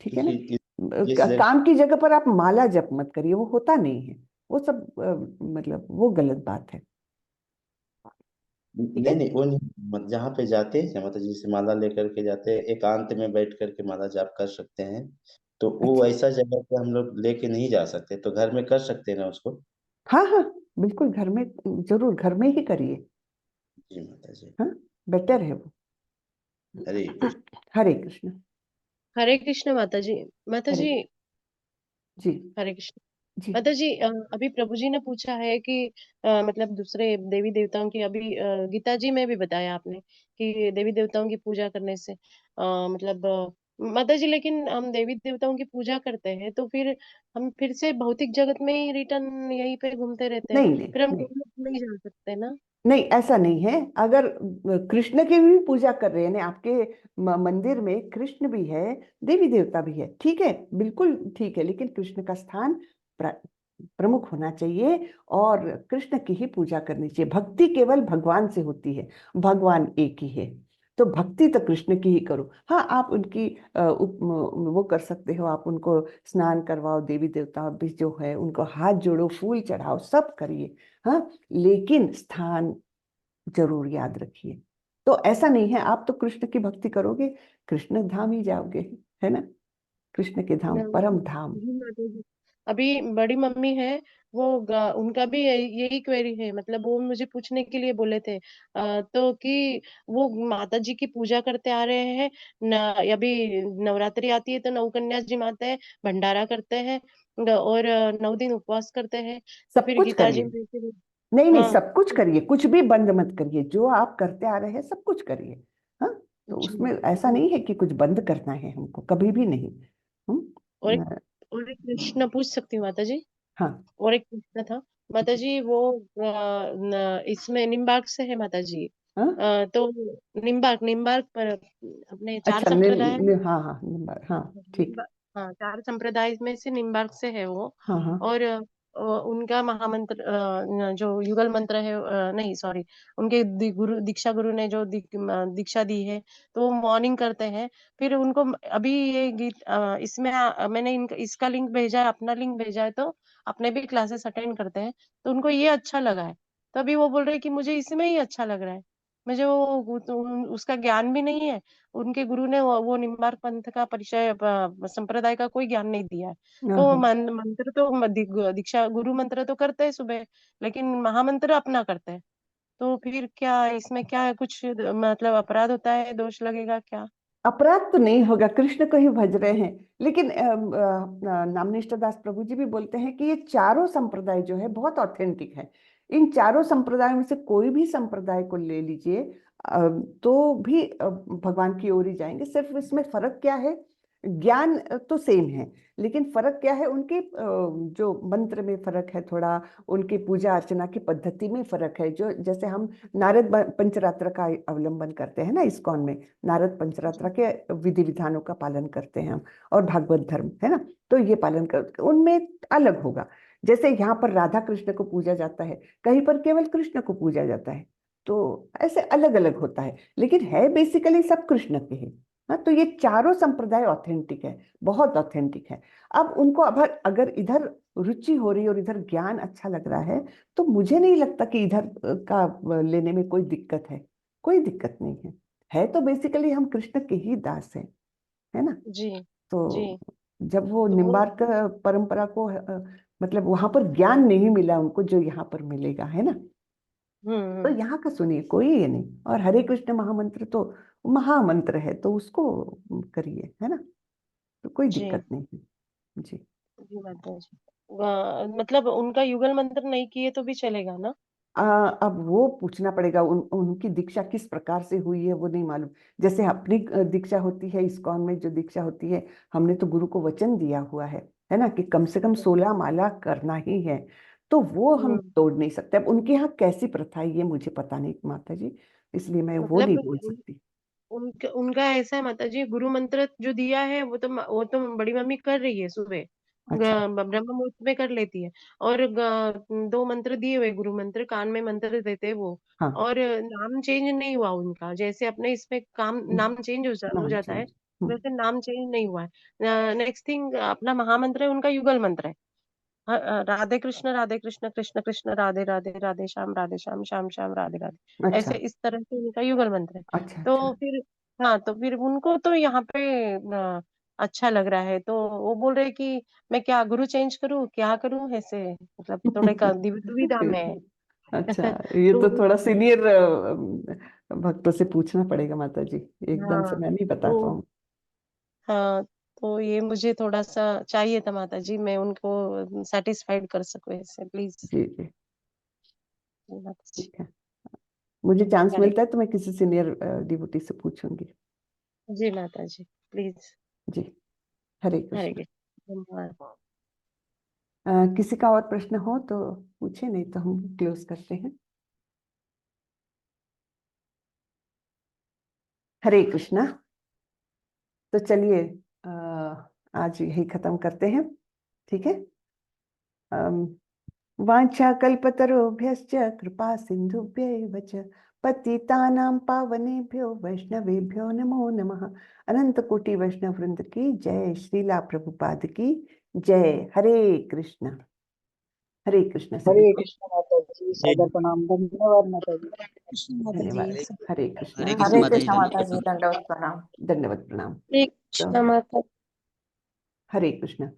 [SPEAKER 1] ठीक है ना।
[SPEAKER 2] देखिए इस जगह
[SPEAKER 1] काम की जगह पर आप माला जप मत करिए, वो होता नहीं है, वो सब मतलब वो गलत बात है, ठीक
[SPEAKER 2] नहीं
[SPEAKER 1] है।
[SPEAKER 2] नहीं, वो नहीं, जहाँ पे जाते हैं मतलब जैसे माला लेकर के जाते हैं, एकांत में बैठ करके माला जाप कर सकते हैं, तो वो
[SPEAKER 1] अच्छा,
[SPEAKER 2] ऐसा जगह पे हम लोग लेके नहीं जा सकते, तो घर में कर सकते हैं ना उसको?
[SPEAKER 1] हाँ हाँ, बिल्कुल घर में, जरूर घर में ही करिए।
[SPEAKER 2] जी माता जी।
[SPEAKER 1] हाँ, बेटर है वो।
[SPEAKER 2] हरे कृष्ण।
[SPEAKER 1] हरे कृष्ण।
[SPEAKER 3] हरे कृष्ण माता जी। माता
[SPEAKER 1] हरे,
[SPEAKER 3] जी,
[SPEAKER 1] जी
[SPEAKER 3] हरे कृष्ण।
[SPEAKER 1] जी।
[SPEAKER 3] माता जी, अभी प्रभु जी ने पूछा है कि मतलब दूसरे देवी देवताओं की, अभी गीता जी में भी बताया आपने कि देवी देवताओं की पूजा करने से मतलब माता जी, लेकिन हम देवी देवताओं की पूजा करते हैं तो फिर हम फिर से भौतिक जगत में ही रिटर्न यहीं पे घूमते रहते हैं,
[SPEAKER 1] नहीं नहीं
[SPEAKER 3] फिर हम
[SPEAKER 1] नहीं
[SPEAKER 3] नहीं जा सकते ना?
[SPEAKER 1] नहीं, ऐसा नहीं है। अगर कृष्ण की भी पूजा कर रहे हैं ना आपके मंदिर में, कृष्ण भी है, देवी देवता भी है, ठीक है, बिल्कुल ठीक है, लेकिन कृष्ण का स्थान प्रमुख होना चाहिए और कृष्ण की ही पूजा करनी चाहिए। भक्ति केवल भगवान से होती है, भगवान एक ही है, तो भक्ति तो कृष्ण की ही करो। हाँ, आप उनकी वो कर सकते हो, आप उनको स्नान करवाओ, देवी देवता भी जो है उनको हाथ जोड़ो, फूल चढ़ाओ, सब करिए। हाँ, लेकिन स्थान जरूर याद रखिए। तो ऐसा नहीं है, आप तो कृष्ण की भक्ति करोगे, कृष्ण धाम ही जाओगे, है ना, कृष्ण के धाम, परम धाम।
[SPEAKER 3] जी माता जी। अभी बड़ी मम्मी है, उनका भी यही क्वेरी है, मतलब वो मुझे पूछने के लिए बोले थे तो कि वो माता जी की पूजा करते आ रहे हैं न। अभी नवरात्रि आती है तो नवकन्या जी माता है, भंडारा करते हैं और 9 दिन उपवास करते हैं। तो
[SPEAKER 1] सब
[SPEAKER 3] फिर
[SPEAKER 1] कुछ
[SPEAKER 3] गीता जी
[SPEAKER 1] करिए,
[SPEAKER 3] में
[SPEAKER 1] नहीं नहीं,
[SPEAKER 3] हाँ।
[SPEAKER 1] सब कुछ करिए, कुछ भी बंद मत करिए, जो आप करते आ रहे हैं सब कुछ करिए। हाँ, तो
[SPEAKER 3] जी।
[SPEAKER 1] उसमें ऐसा नहीं है कि कुछ बंद करना है हमको, कभी भी नहीं।
[SPEAKER 3] और एक
[SPEAKER 1] न-
[SPEAKER 3] और एक प्रश्न पूछ सकती हूँ माता जी?
[SPEAKER 1] हाँ
[SPEAKER 3] और एक पूछना था माता
[SPEAKER 1] जी,
[SPEAKER 3] जी, वो इसमें निम्बार्क से है माता जी।
[SPEAKER 1] हाँ,
[SPEAKER 3] तो निम्बार्क निम्बार्क पर अपने चार
[SPEAKER 1] अच्छा,
[SPEAKER 3] संप्रदाय है।
[SPEAKER 1] हाँ हाँ, नंबर, हाँ, ठीक,
[SPEAKER 3] हाँ, 4 संप्रदाय में से निम्बार्क से है वो।
[SPEAKER 1] हाँ हाँ
[SPEAKER 3] और उनका महामंत्र जो युगल मंत्र है, नहीं सॉरी, उनके दीक्षा गुरु ने जो दीक्षा दी है, तो वो मॉर्निंग करते हैं। फिर उनको अभी ये गीत इसमें मैंने इसका लिंक भेजा है, अपना लिंक भेजा है, तो अपने भी क्लासेस अटेंड करते हैं, तो उनको ये अच्छा लगा है। तो अभी वो बोल रहे हैं कि मुझे इसमें ही अच्छा लग रहा है। मुझे तो उसका ज्ञान भी नहीं है, उनके गुरु ने वो निम्बार्क पंथ का परिचय संप्रदाय का कोई ज्ञान नहीं दिया है।
[SPEAKER 1] हाँ
[SPEAKER 3] तो
[SPEAKER 1] हाँ।
[SPEAKER 3] मंत्र तो दीक्षा गुरु मंत्र तो करते हैं सुबह, लेकिन महामंत्र अपना करते हैं। तो फिर क्या इसमें क्या कुछ मतलब अपराध होता है, दोष लगेगा क्या?
[SPEAKER 1] अपराध तो नहीं होगा, कृष्ण को ही भज रहे हैं। लेकिन नामनिष्ठ दास प्रभु जी भी बोलते हैं कि ये चारों संप्रदाय जो है बहुत ऑथेंटिक है। इन चारों संप्रदायों में से कोई भी संप्रदाय को ले लीजिए, तो भी भगवान की ओर ही जाएंगे। सिर्फ इसमें फर्क क्या है, ज्ञान तो सेम है, लेकिन फर्क क्या है, उनके जो मंत्र में फर्क है थोड़ा, उनकी पूजा अर्चना की पद्धति में फर्क है। जो जैसे हम नारद पंचरात्र का अवलंबन करते हैं ना इस्कॉन में, नारद पंचरात्र के विधि विधानों का पालन करते हैं हम, और भागवत धर्म है ना, तो ये पालन कर, उनमें अलग होगा। जैसे यहाँ पर राधा कृष्ण को पूजा जाता है, कहीं पर केवल कृष्ण को पूजा जाता है, तो ऐसे अलग अलग होता है, लेकिन है बेसिकली सब कृष्ण के ही। हाँ, तो ये चारों संप्रदाय ऑथेंटिक है, बहुत ऑथेंटिक है। अब उनको अगर इधर रुचि हो रही है और इधर ज्ञान अच्छा लग रहा है, तो मुझे नहीं लगता कि इधर का लेने में कोई दिक्कत है। कोई दिक्कत नहीं है तो बेसिकली हम कृष्ण के ही दास हैं, है ना।
[SPEAKER 3] जी जी।
[SPEAKER 1] तो जब वो
[SPEAKER 3] तो
[SPEAKER 1] निम्बार्क परंपरा को मतलब वहां पर ज्ञान नहीं मिला उनको जो यहाँ पर मिलेगा, है ना। तो
[SPEAKER 3] हम्म।
[SPEAKER 1] यहाँ का सुनिए, कोई ये नहीं। और हरे कृष्ण महामंत्र तो महामंत्र है, तो उसको करिए, है ना। तो कोई
[SPEAKER 3] जी
[SPEAKER 1] दिक्कत नहीं है जी।
[SPEAKER 3] जी माता जी। मतलब उनका युगल मंत्र नहीं किए तो भी चलेगा ना?
[SPEAKER 1] अब वो पूछना पड़ेगा, उनकी दीक्षा किस प्रकार से हुई है वो नहीं मालूम। जैसे अपनी दीक्षा होती है, इस्कॉन में जो दीक्षा होती है, हमने तो गुरु को वचन दिया हुआ है ना, कि कम से कम 16 माला करना ही है। तो वो हम
[SPEAKER 3] हम्म।
[SPEAKER 1] तोड़ नहीं सकते। अब उनके यहाँ कैसी प्रथा है ये मुझे पता नहीं माता जी, इसलिए मैं वो
[SPEAKER 3] मतलब
[SPEAKER 1] नहीं बोल सकती।
[SPEAKER 3] उनका ऐसा है माता जी, गुरु मंत्र जो दिया है वो तो बड़ी मम्मी कर रही है सुबह।
[SPEAKER 1] अच्छा।
[SPEAKER 3] ब्रह्म मुहूर्त में कर लेती है। और 2 मंत्र दिए हुए, गुरु मंत्र कान में मंत्र देते हैं वो।
[SPEAKER 1] हाँ।
[SPEAKER 3] और नाम चेंज नहीं हुआ उनका, जैसे अपने इसमें काम
[SPEAKER 1] हम्म,
[SPEAKER 3] नाम चेंज हो
[SPEAKER 1] नाम
[SPEAKER 3] जाता है,
[SPEAKER 1] चेंज। हम्म,
[SPEAKER 3] वैसे नाम चेंज नहीं हुआ है। नेक्स्ट थिंग, अपना महामंत्र है उनका, युगल मंत्र है। राधे कृष्ण कृष्ण कृष्ण राधे राधे, राधे श्याम श्याम श्याम राधे राधे,
[SPEAKER 1] अच्छा
[SPEAKER 3] ऐसे इस तरह से उनका युगल मंत्र है।
[SPEAKER 1] अच्छा अच्छा।
[SPEAKER 3] तो फिर हाँ, तो फिर उनको तो यहाँ पे अच्छा लग रहा है, तो वो बोल रहे कि मैं क्या गुरु चेंज करूँ, क्या करूँ, ऐसे मतलब थोड़े का दुविधा में है।
[SPEAKER 1] अच्छा, ये तो
[SPEAKER 3] तो
[SPEAKER 1] थोड़ा सीनियर भक्तों से पूछना पड़ेगा माता जी, एकदम से
[SPEAKER 3] हाँ,
[SPEAKER 1] मैं नहीं बता
[SPEAKER 3] तो
[SPEAKER 1] पाऊँ।
[SPEAKER 3] हाँ, तो ये मुझे थोड़ा सा चाहिए था माता जी, मैं उनको सेटिस्फाइड कर सकूँ ऐसे, प्लीज
[SPEAKER 1] जी जी,
[SPEAKER 3] माता जी।
[SPEAKER 1] ठीक है। मुझे चांस
[SPEAKER 3] हरे
[SPEAKER 1] मिलता है तो मैं किसी सीनियर डिवोटी से पूछूंगी।
[SPEAKER 3] जी माता जी, प्लीज।
[SPEAKER 1] जी। हरे
[SPEAKER 3] हरे
[SPEAKER 1] कृष्ण।
[SPEAKER 3] कृष्ण, धन्यवाद।
[SPEAKER 1] किसी का और प्रश्न हो तो पूछे, नहीं तो हम क्लोज करते हैं। हरे कृष्णा। तो चलिए आज यही खत्म करते हैं, ठीक है। वाञ्छाकल्पतरुभ्यश्च कृपा सिन्धुभ्यैव च पतितानां पावनेभ्यो वैष्णवेभ्यो नमो नमः। अनंत कोटि वैष्णव वृंद की जय, श्रीला प्रभुपाद की जय। हरे कृष्ण। हरे कृष्ण सभी
[SPEAKER 4] हरे
[SPEAKER 1] को।
[SPEAKER 4] कृष्ण माता जी, सादर प्रणाम, धन्यवाद माता जी।
[SPEAKER 5] कृष्ण माता जी।
[SPEAKER 1] धन्यवाद। हरे कृष्ण।
[SPEAKER 5] हरे कृष्ण
[SPEAKER 4] हरे
[SPEAKER 5] माता जी,
[SPEAKER 4] कृष्ण माता
[SPEAKER 5] धन्यवाद
[SPEAKER 4] जी,
[SPEAKER 5] माता जी।
[SPEAKER 4] दंडवत प्रणाम।
[SPEAKER 1] दंडवत प्रणाम।
[SPEAKER 3] हरे
[SPEAKER 1] तो
[SPEAKER 3] कृष्ण माता।
[SPEAKER 1] हरे कृष्ण।